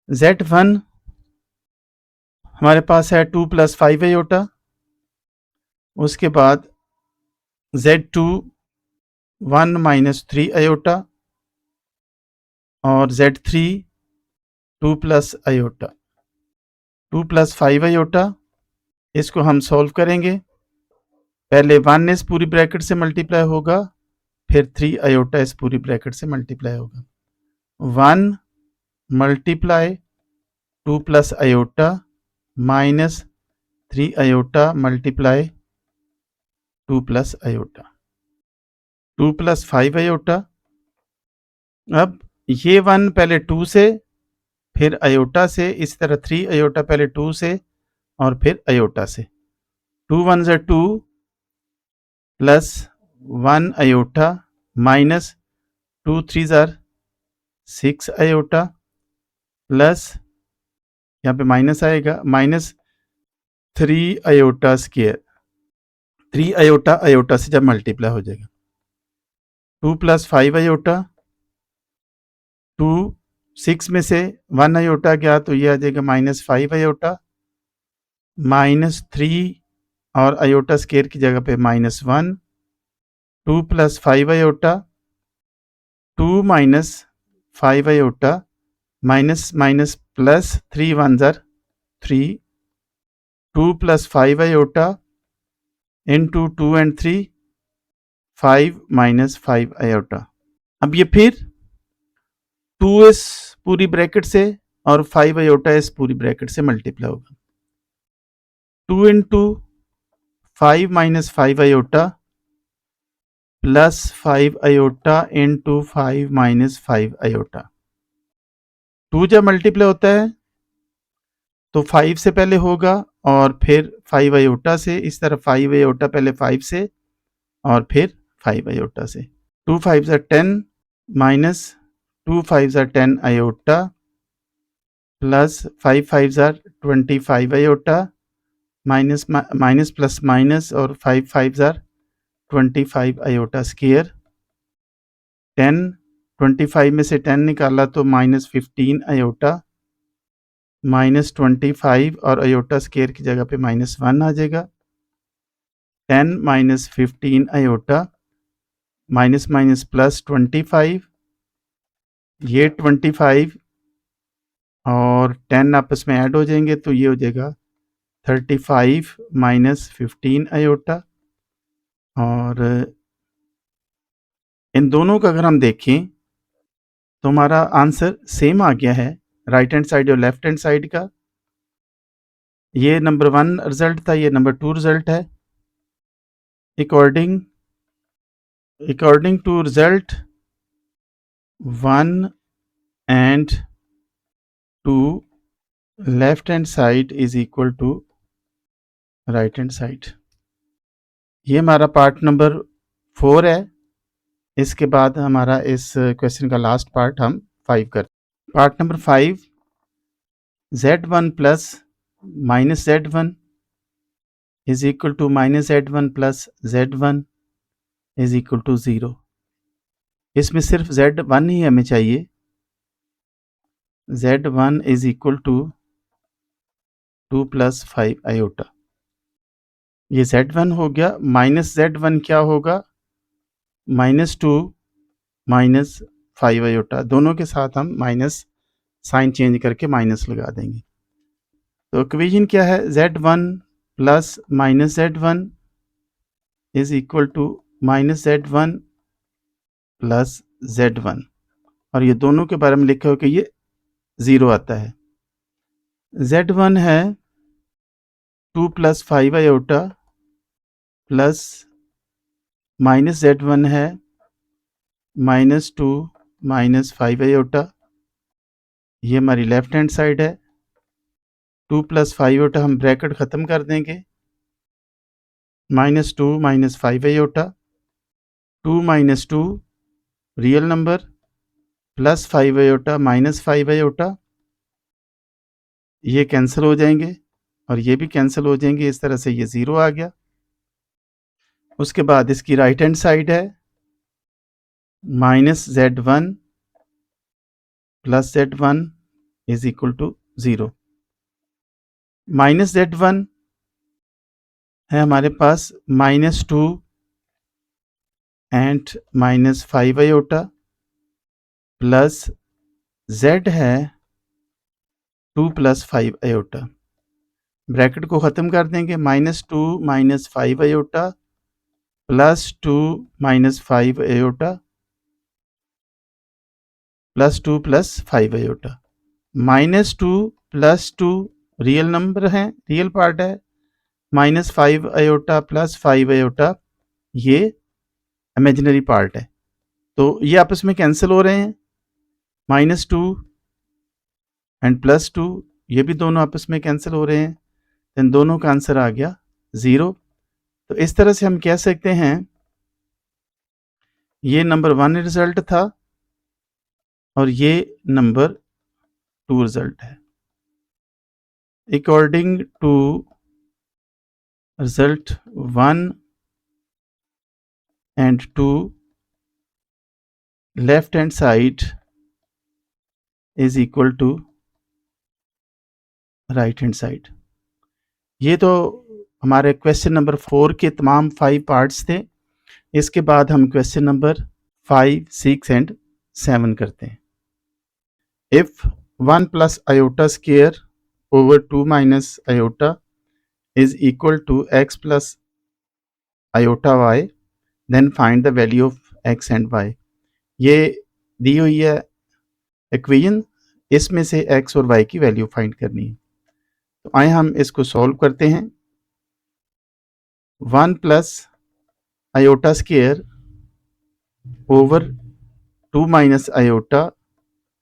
Z1 हमारे पास है 2 प्लस 5 आयोटा, उसके बाद Z2 1 माइनस 3 आयोटा और Z3 2 plus iota 2 plus 5 iota. इसको हम सॉल्व करेंगे। पहले 1 इस पूरी ब्रैकेट से मल्टीप्लाई होगा, फिर 3 आयोटा इस पूरी ब्रैकेट से मल्टीप्लाई होगा। 1 multiply 2 plus iota minus 3 iota multiply 2 plus iota 2 plus 5 iota. अब ये 1 पहले 2 से, फिर आयोटा से, इस तरह 3 आयोटा पहले 2 से और फिर आयोटा से। 2 1 ज़र 2 प्लस 1 आयोटा माइनस 2 3 ज़र 6 आयोटा प्लस यहाँ पे माइनस आएगा minus 3 iota square. 3 iota iota से जब मल्टीप्लाई हो जाएगा 2 प्लस 5 आयोटा 2 6 में से 1 आयोटा गया तो ये आ जाएगा -5 आयोटा माइनस 3 और आयोटा स्क्वायर की जगह पे -1। 2 plus 5 iota 2 minus 5 iota minus minus plus 3 1 ज़र 3 2 plus 5 iota into 2 and 3 5 minus 5 iota. अब ये फिर 2s पूरी ब्रैकेट से और 5 आयोटा इस पूरी ब्रैकेट से मल्टीप्लाई होगा। 2 into 5 minus 5 iota plus 5 iota into 5 minus 5 iota. 2 जब मल्टीप्लाई होता है तो 5 से पहले होगा और फिर 5 आयोटा से, इस तरह 5 आयोटा पहले 5 से और फिर 5 आयोटा से। 2 5 are 10 minus 2 5 are 10 iota plus 5 5 are 25 iota minus minus plus minus और 5 5 are 25 आयोटा स्क्वायर। 10 25 में से 10 निकाला तो माइनस 15 आयोटा माइनस 25 और आयोटा स्क्वायर की जगह पे माइनस 1 आ जाएगा। 10 minus 15 iota minus minus plus 25, ये 25 और 10 आपस में ऐड हो जाएंगे तो ये हो जाएगा 35 माइनस 15 आयोटा। और इन दोनों का अगर हम देखें तो हमारा आंसर सेम आ गया है, राइट हैंड साइड और लेफ्ट हैंड साइड का। ये नंबर 1 रिजल्ट था, ये नंबर 2 रिजल्ट है। According to result 1 and 2 left hand side is equal to right hand side. ये हमारा पार्ट नंबर 4 है। इसके बाद हमारा इस क्वेश्चन का लास्ट पार्ट हम 5 करते। Part number 5, z1 plus minus z1 is equal to minus z1 plus z1 is equal to 0। इसमें सिर्फ z1 ही हमें चाहिए। z1 is equal to 2 plus 5 iota. ये z1 हो गया, माइनस z1 क्या होगा, माइनस 2 माइनस 5 आयोटा। दोनों के साथ हम माइनस साइन चेंज करके माइनस लगा देंगे। तो इक्वेशन क्या है, z1 plus minus z1 is equal to minus z1 plus z1, और ये दोनों के बारे में लिखा हो कि ये 0 आता है। z1 है 2 plus 5 iota plus minus z1 है माइनस 2 माइनस 5 आयोटा। ये हमारी लेफ्ट हैंड साइड है। 2 प्लस 5 आयोटा हम ब्रैकेट ख़त्म कर देंगे, minus 2 minus 5 iota. 2 minus 2 real number plus 5 iota minus 5 iota, ये कैंसिल हो जाएंगे और ये भी कैंसिल हो जाएंगे। इस तरह से ये 0 आ गया। उसके बाद इसकी राइट हैंड साइड है minus z1 plus z1 is equal to 0। Minus z1 है हमारे पास minus 2 and minus 5 iota plus z है 2 प्लस 5 आयोटा। ब्रैकेट को ख़त्म कर देंगे, minus 2 minus 5 iota plus 2 minus 5 iota plus 2 plus 5 iota. Minus 2 plus 2 real number हैं, real part है। माइनस 5 आयोटा प्लस 5 आयोटा ये इमेजिनरी पार्ट है। तो ये आपस में कैंसिल हो रहे हैं, माइनस 2 एंड प्लस 2 ये भी दोनों आपस में कैंसिल हो रहे हैं। इन दोनों का आंसर आ गया 0। तो इस तरह से हम कह सकते हैं ये नंबर 1 रिजल्ट था और ये नंबर 2 रिजल्ट है। According to result 1 and 2 left hand side is equal to right hand side. ये तो हमारे क्वेश्चन नंबर 4 के तमाम 5 पार्ट्स थे। इसके बाद हम क्वेश्चन नंबर 5, 6 एंड 7 करते हैं। If 1 plus iota square over 2 minus iota is equal to x plus iota y, then find the value of x and y. ये दी हुई है इक्वेशन, इसमें से एक्स और वाई की वैल्यू फाइंड करनी है। तो आए हम इसको सॉल्व करते हैं। 1 plus iota square over 2 minus iota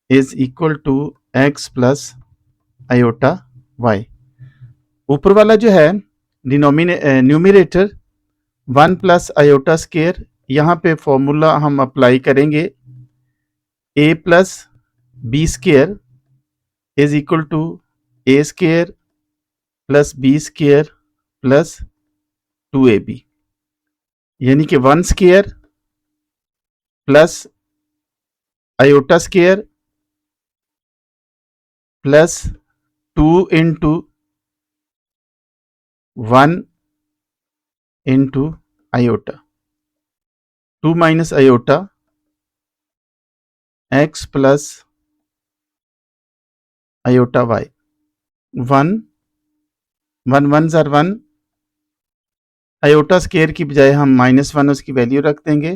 is equal to x plus iota y. ऊपर वाला जो है न्यूमिनेटर 1 प्लस आयोटा स्क्वायर, यहाँ पे फॉर्मूला हम अप्लाई करेंगे a plus b square is equal to a square plus b square plus 2ab, यानी कि 1 square plus iota square plus 2 into 1 into iota, 2 minus iota x plus iota y. 1 1 1 ज़र 1, iota square की बजाय हम -1 उसकी value रख देंगे,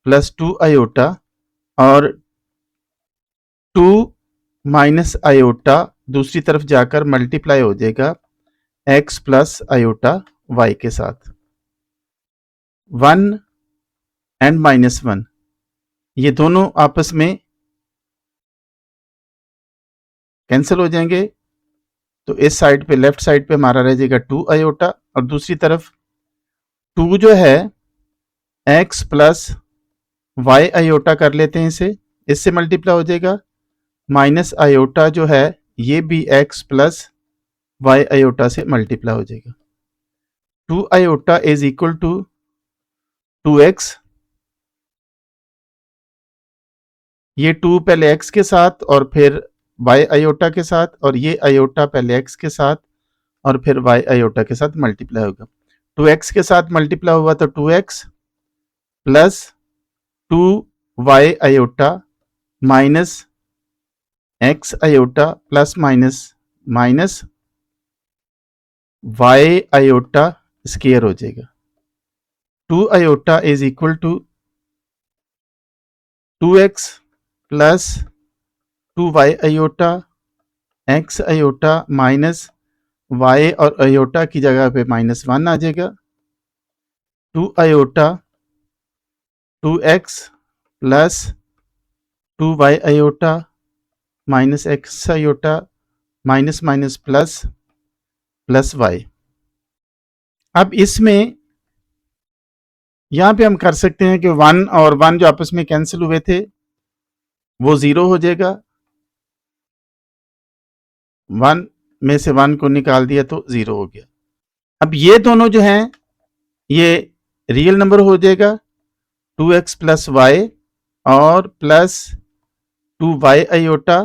plus 2 iota और 2 माइनस आयोटा दूसरी तरफ जाकर मल्टीप्लाई हो जाएगा एक्स प्लस आयोटा वाई के साथ। 1 एंड -1 ये दोनों आपस में कैंसिल हो जाएंगे, तो इस साइड पे लेफ्ट साइड पे हमारा रह जाएगा 2 आयोटा और दूसरी तरफ 2 जो है एक्स प्लस वाई आयोटा कर लेते हैं, इसे इससे मल्टीप्लाई हो जाएगा, माइनस आयोटा जो है ये भी एक्स प्लस वाई आयोटा से मल्टीप्लाई हो जाएगा। 2 iota is equal to 2x, ये 2 पहले x के साथ और फिर y आयोटा के साथ, और ये आयोटा पहले x के साथ और फिर y आयोटा के साथ मल्टीप्लाई होगा। 2x के साथ मल्टीप्लाई हुआ तो 2x plus 2y iota minus x iota plus minus minus y iota square हो जाएगा। 2 iota is equal to 2x plus 2y iota x iota minus y और आयोटा की जगह पे -1 आ जाएगा। 2 iota 2x plus 2y iota minus x iota minus minus plus plus y। अब इसमें यहाँ पे हम कर सकते हैं कि 1 और 1 जो आपस में कैंसिल हुए थे वो 0 हो जाएगा, 1 में से 1 को निकाल दिया तो 0 हो गया। अब ये दोनों जो हैं ये रियल नंबर हो जाएगा, 2x प्लस वाई और प्लस 2y आयोटा,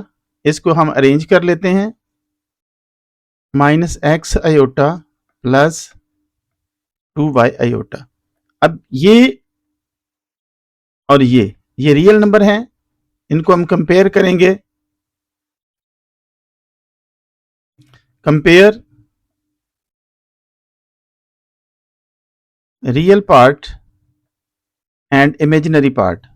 इसको हम अरेंज कर लेते हैं, minus x iota plus 2y iota. अब ये और ये रियल नंबर हैं, इनको हम कंपेयर करेंगे। Compare real part and imaginary part.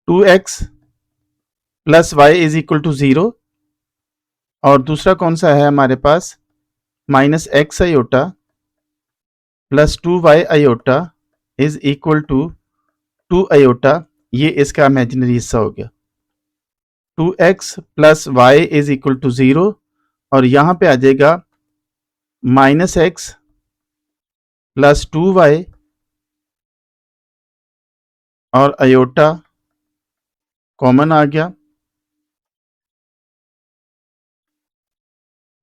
Two x plus y is equal to 0 और दूसरा कौन सा है हमारे पास, minus x iota plus 2y iota is equal to 2 iota, ये इसका इमेजिनरी हिस्सा हो गया। 2x plus y is equal to 0 और यहाँ पे आ जाएगा माइनस एक्स प्लस 2y और आयोटा कॉमन आ गया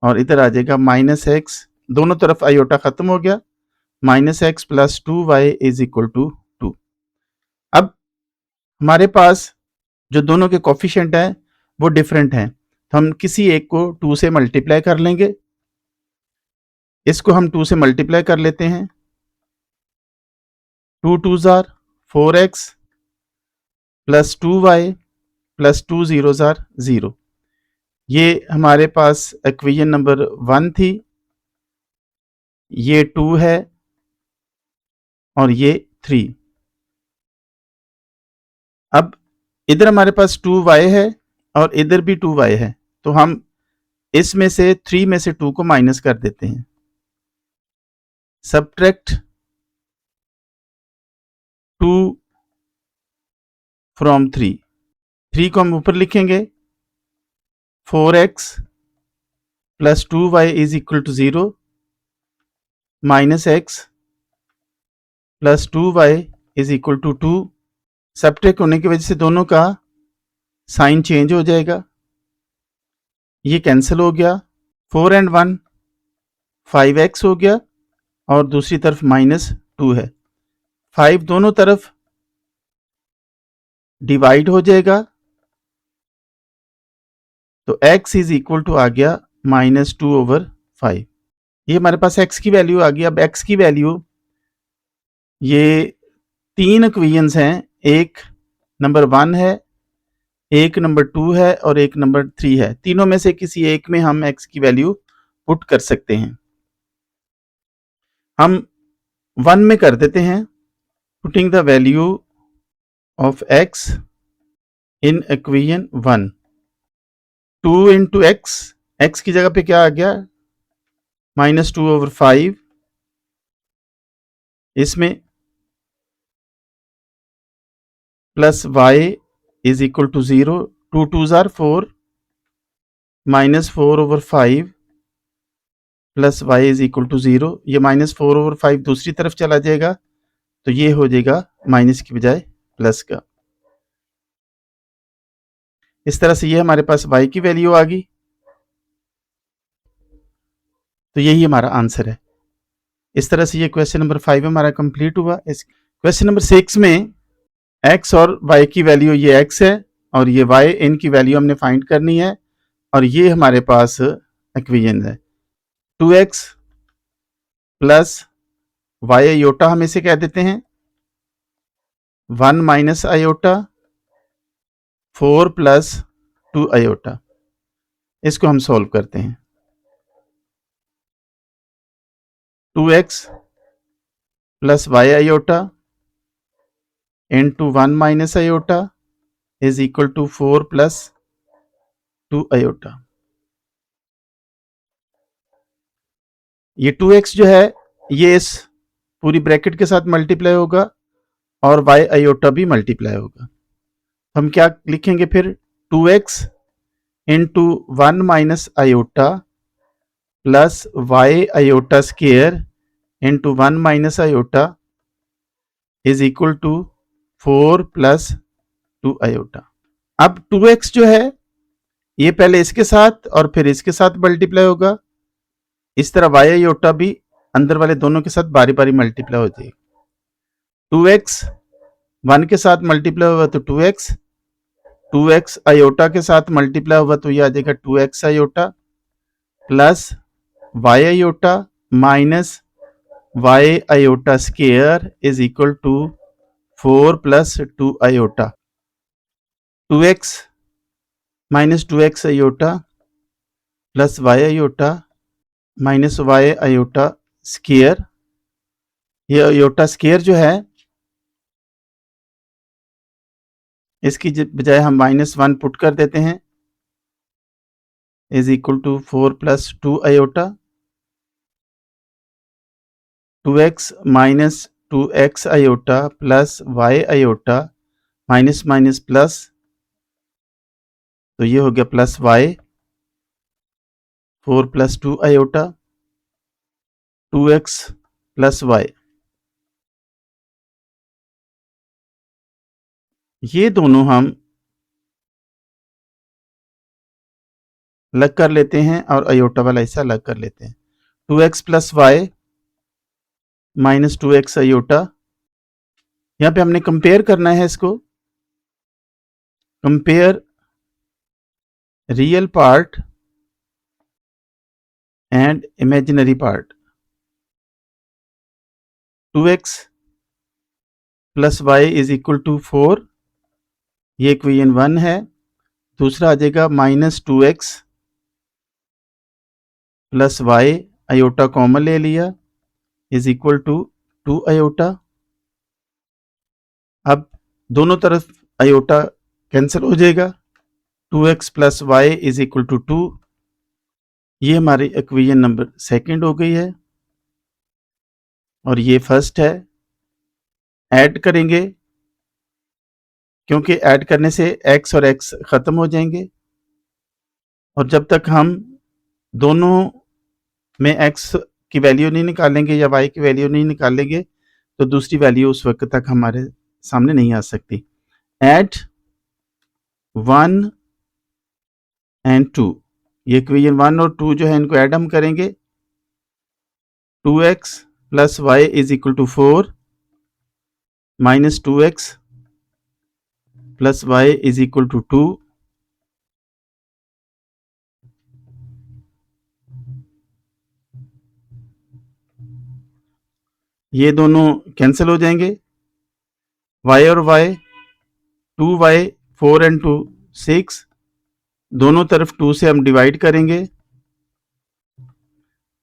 और इधर आ जाएगा माइनस एक्स, दोनों तरफ आयोटा खत्म हो गया, minus x plus 2y is equal to 2। अब हमारे पास जो दोनों के कोफिशिएंट हैं वो डिफरेंट हैं, तो हम किसी एक को 2 से मल्टीप्लाई कर लेंगे। इसको हम 2 से मल्टीप्लाई कर लेते हैं, 2 2 ज़ार 4x प्लस 2y प्लस 2 0 ज़ार 0। ये हमारे पास इक्वेशन नंबर 1 थी, ये 2 है और ये 3। अब इधर हमारे पास 2y है और इधर भी 2y है, तो हम इसमें से 3 में से 2 को माइनस कर देते हैं। सबट्रैक्ट 2 फ्रॉम 3 को हम ऊपर लिखेंगे, 4x plus 2y is equal to 0 minus x plus 2y is equal to 2। Subtract होने की वजह से दोनों का साइन चेंज हो जाएगा, ये कैंसिल हो गया। 4 एंड 1 5x हो गया और दूसरी तरफ -2 है। 5 दोनों तरफ डिवाइड हो जाएगा, तो x इज इक्वल टू आ गया -2/5। ये हमारे पास x की वैल्यू आ गई। अब x की वैल्यू, ये 3 इक्वेशंस हैं, एक नंबर 1 है, एक नंबर 2 है और एक नंबर 3 है। तीनों में से किसी एक में हम x की वैल्यू पुट कर सकते हैं। हम 1 में कर देते हैं, putting the value of x in equation 1। 2 into x की जगह पे क्या आ गया, -2/5। इसमें plus y is equal to 0, 2 2s are 4, -4/5 plus y is equal to 0। ये -4/5 दूसरी तरफ चला जाएगा, तो ये हो जाएगा माइनस की बजाय प्लस का। इस तरह से ये हमारे पास y की वैल्यू आ गई, तो यही हमारा आंसर है। इस तरह से ये क्वेश्चन नंबर 5 हमारा कंप्लीट हुआ। इस क्वेश्चन नंबर 6 में x और y की वैल्यू, ये x है और ये y, इनकी वैल्यू हमने फाइंड करनी है। और ये हमारे पास इक्वेशन है 2x प्लस y आयोटा, हम इसे कह देते हैं 1 माइनस आयोटा 4 प्लस 2 आयोटा। इसको हम सॉल्व करते हैं। 2x plus y iota into 1 minus iota is equal to 4 plus 2 iota. ये 2x जो है ये इस पूरी ब्रैकेट के साथ मल्टीप्लाई होगा और y आयोटा भी मल्टीप्लाई होगा। हम क्या लिखेंगे फिर, 2x into 1 minus iota plus y iota square into 1 minus iota is equal to 4 plus 2 iota. अब 2x जो है ये पहले इसके साथ और फिर इसके साथ मल्टीप्लाई होगा। इस तरह y आयोटा भी अंदर वाले दोनों के साथ बारी बारी मल्टीप्लाई हो जाएगी। 2x 1 के साथ मल्टीप्लाई होगा तो 2x, 2x आयोटा के साथ मल्टीप्लाई होगा तो ये आ जाएगा 2x iota plus y iota minus y iota square is equal to 4 plus 2 iota. 2x minus 2x iota plus y iota minus y iota square. ये आयोटा स्क्वायर जो है इसकी बजाय हम -1 पुट कर देते हैं, is equal to 4 plus 2 iota. 2x minus 2x iota plus y iota minus minus plus, तो ये हो गया plus y, 4 plus 2 iota 2x plus y। ये दोनों हम अलग कर लेते हैं और आयोटा वाला हिस्सा अलग कर लेते हैं। 2x plus Y minus 2x iota, यहाँ पे हमने कंपेयर करना है इसको, compare real part and imaginary part. 2x plus y is equal to 4, ये इक्वेशन 1 है। दूसरा आ जाएगा -2x plus Y iota common ले लिया इज इक्वल टू 2 आयोटा। अब दोनों तरफ आयोटा कैंसिल हो जाएगा, 2x plus y is equal to 2। ये हमारी इक्वेशन नंबर सेकंड हो गई है और ये फर्स्ट है। ऐड करेंगे क्योंकि ऐड करने से x और x ख़त्म हो जाएंगे और जब तक हम दोनों में x की वैल्यू नहीं निकालेंगे या y की वैल्यू नहीं निकालेंगे तो दूसरी वैल्यू उस वक्त तक हमारे सामने नहीं आ सकती। ऐड 1 एंड 2, ये इक्वेशन 1 और 2 जो है इनको ऐड हम करेंगे। 2x plus y is equal to 4 minus 2x plus y is equal to 2। ये दोनों कैंसिल हो जाएंगे, y और y 2y 4 एंड 2 6, दोनों तरफ 2 से हम डिवाइड करेंगे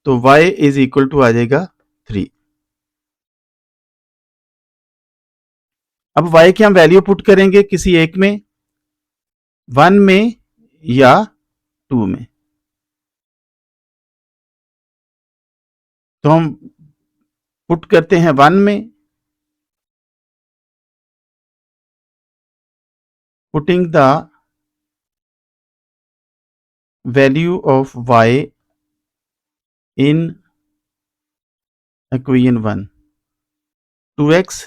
तो y इज इक्वल टू आ जाएगा 3। अब y की हम वैल्यू पुट करेंगे किसी एक में, 1 में या 2 में। तो हम पुट करते हैं 1 में, putting the value of y in equation 1, 2x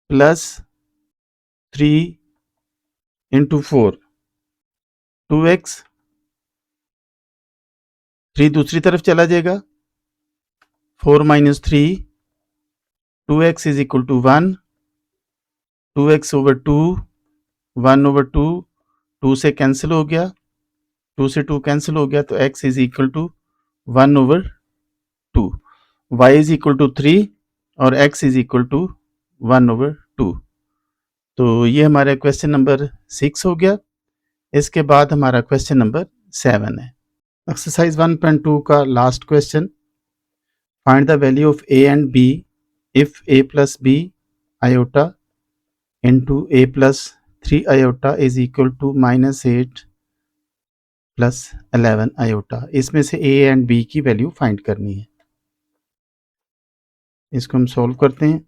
plus 3 into 4, 2x 3 दूसरी तरफ चला जाएगा, 4 minus 3, 2x is equal to 1, 2x over 2, 1 over 2, 2 से कैंसिल हो गया, 2 से 2 कैंसिल हो गया तो x is equal to 1 over 2, y is equal to 3 और x is equal to 1 over 2। तो ये हमारा क्वेश्चन नंबर 6 हो गया। इसके बाद हमारा क्वेश्चन नंबर 7 है। एक्सरसाइज 1.2 का last question, find the value of a and b if a plus b iota into a plus 3 iota is equal to -8 plus 11 iota. इसमें से a एंड b की वैल्यू फाइंड करनी है। इसको हम solve करते हैं।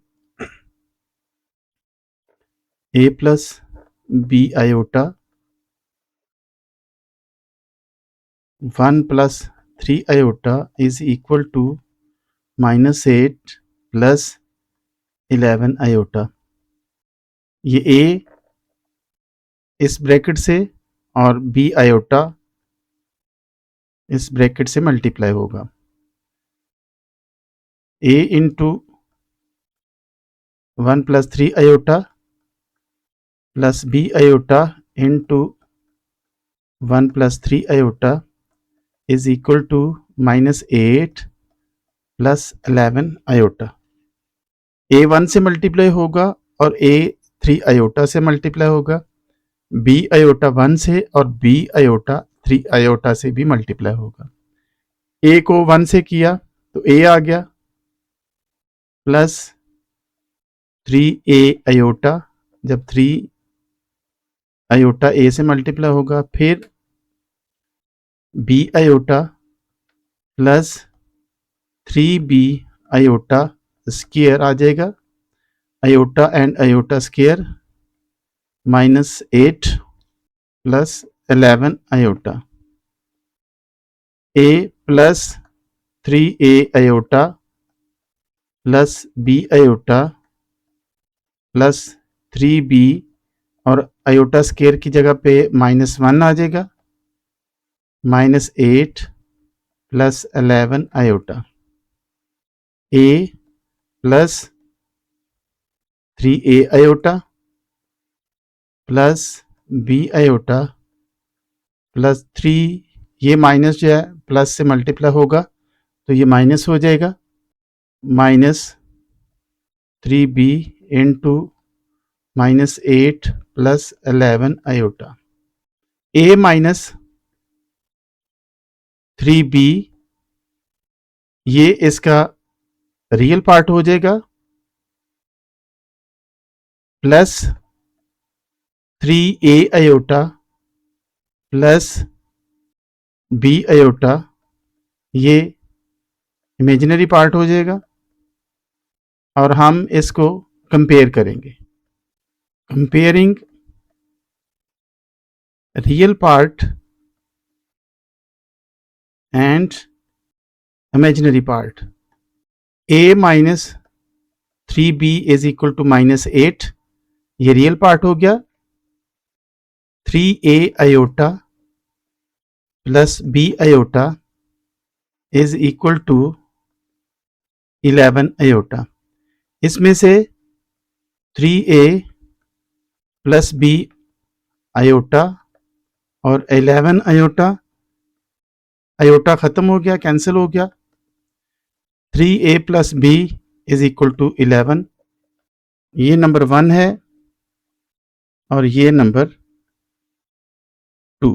a plus b iota 1 plus 3 iota is equal to -8 plus 11 iota. ये a इस ब्रैकेट से और b आयोटा इस ब्रैकेट से मल्टीप्लाई होगा। a into 1 plus 3 iota plus b iota into 1 plus 3 iota is equal to -8 plus 11 iota. a 1 से multiply होगा और a 3 आयोटा से मल्टीप्लाई होगा, b आयोटा 1 से और b आयोटा 3 आयोटा से भी मल्टीप्लाई होगा। a को 1 से किया तो a आ गया प्लस 3a आयोटा, जब 3 आयोटा a से मल्टीप्लाई होगा फिर b iota plus 3b iota square आ जाएगा, iota and iota square -8 plus 11 iota. a plus 3a iota plus b iota plus 3b और आयोटा स्क्वायर की जगह पे -1 आ जाएगा, -8 plus 11 iota. a plus 3a iota plus b iota plus 3, ये minus जो है प्लस से मल्टीप्लाई होगा तो ये माइनस हो जाएगा, -3b into -8 plus 11 iota. a minus 3b ये इसका रियल पार्ट हो जाएगा plus 3a iota plus b iota, ये इमेजिनरी पार्ट हो जाएगा और हम इसको कंपेयर करेंगे। Comparing real part and imaginary part, a minus 3b is equal to -8, ये रियल पार्ट हो गया। 3a iota plus b iota is equal to 11 iota. इसमें से 3a प्लस b आयोटा और 11 आयोटा, आयोटा खत्म हो गया, कैंसिल हो गया। 3a plus b is equal to 11, ये नंबर 1 है और ये नंबर 2।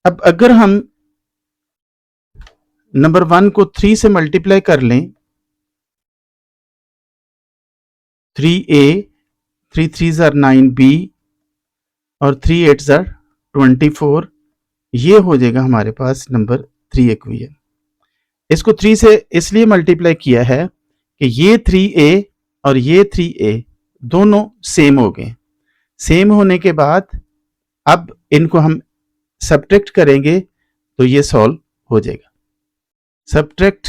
अब अगर हम नंबर 1 को 3 से मल्टीप्लाई कर लें, 3a, 3 3 ज़ार 9b और 3 8 ज़ार 24, ये हो जाएगा हमारे पास नंबर 3 इक्वेशन। इसको 3 से इसलिए मल्टीप्लाई किया है कि ये 3a और ये 3a दोनों सेम हो गए। सेम होने के बाद अब इनको हम सब्ट्रैक्ट करेंगे तो ये सॉल्व हो जाएगा। Subtract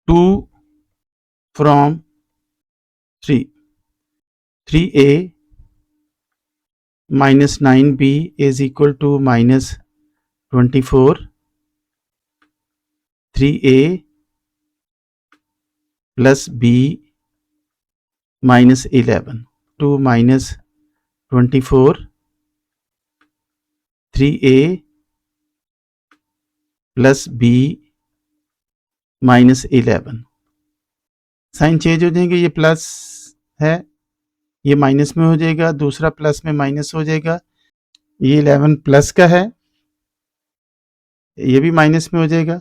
2 from 3, 3a minus 9b is equal to -24, 3a plus b -11 to -24, 3a plus b -11। Sign change हो जाएंगे, ये प्लस है ये माइनस में हो जाएगा, दूसरा प्लस में माइनस हो जाएगा। ये 11 प्लस का है, ये भी माइनस में हो जाएगा।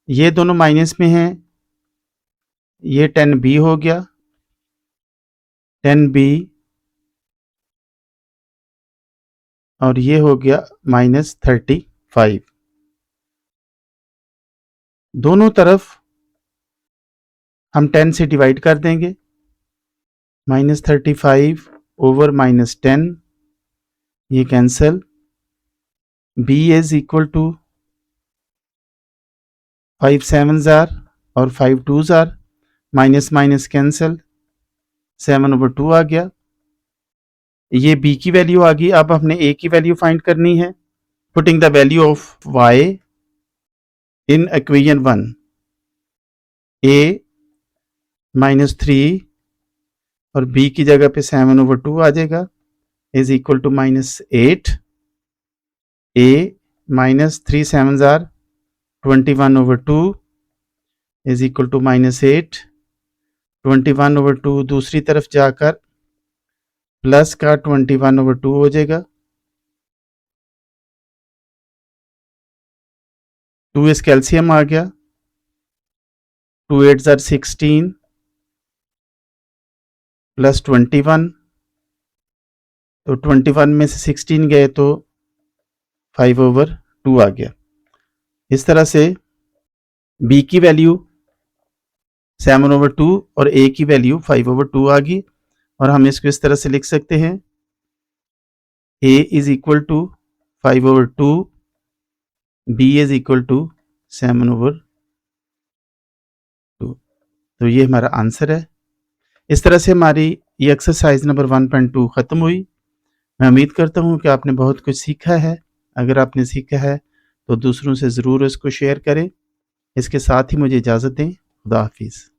ये दोनों माइनस में हैं, ये 10b हो गया, 10b और ये हो गया -35। दोनों तरफ हम 10 से डिवाइड कर देंगे, -35 ओवर -10, ये cancel. b is equal to 5 7 ज़ार और 5 2 ज़ार, माइनस माइनस कैंसिल, 7/2 आ गया। ये b की वैल्यू आ गई। अब हमने a की वैल्यू फाइंड करनी है। Putting the value of y in equation 1, a -3 और b की जगह पे 7/2 आ जाएगा, इज इक्वल टू -8, a -3 7 ज़ार 21/2 इज इक्वल टू -8, 21/2 दूसरी तरफ जाकर प्लस का 21/2 हो जाएगा। 2 इस कैल्शियम आ गया, 2 8 ज़ार 16 प्लस 21, तो 21 में से 16 गए तो 5/2 आ गया। इस तरह से b की वैल्यू 7/2 और a की वैल्यू 5/2 आ गई और हम इसको इस तरह से लिख सकते हैं, a is equal to 5/2, b is equal to 7/2। तो ये हमारा आंसर है। इस तरह से हमारी ये एक्सरसाइज नंबर 1.2 ख़त्म हुई। मैं उम्मीद करता हूँ कि आपने बहुत कुछ सीखा है। अगर आपने सीखा है तो दूसरों से ज़रूर इसको शेयर करें। इसके साथ ही मुझे इजाज़त दें। खुदा हाफिज़।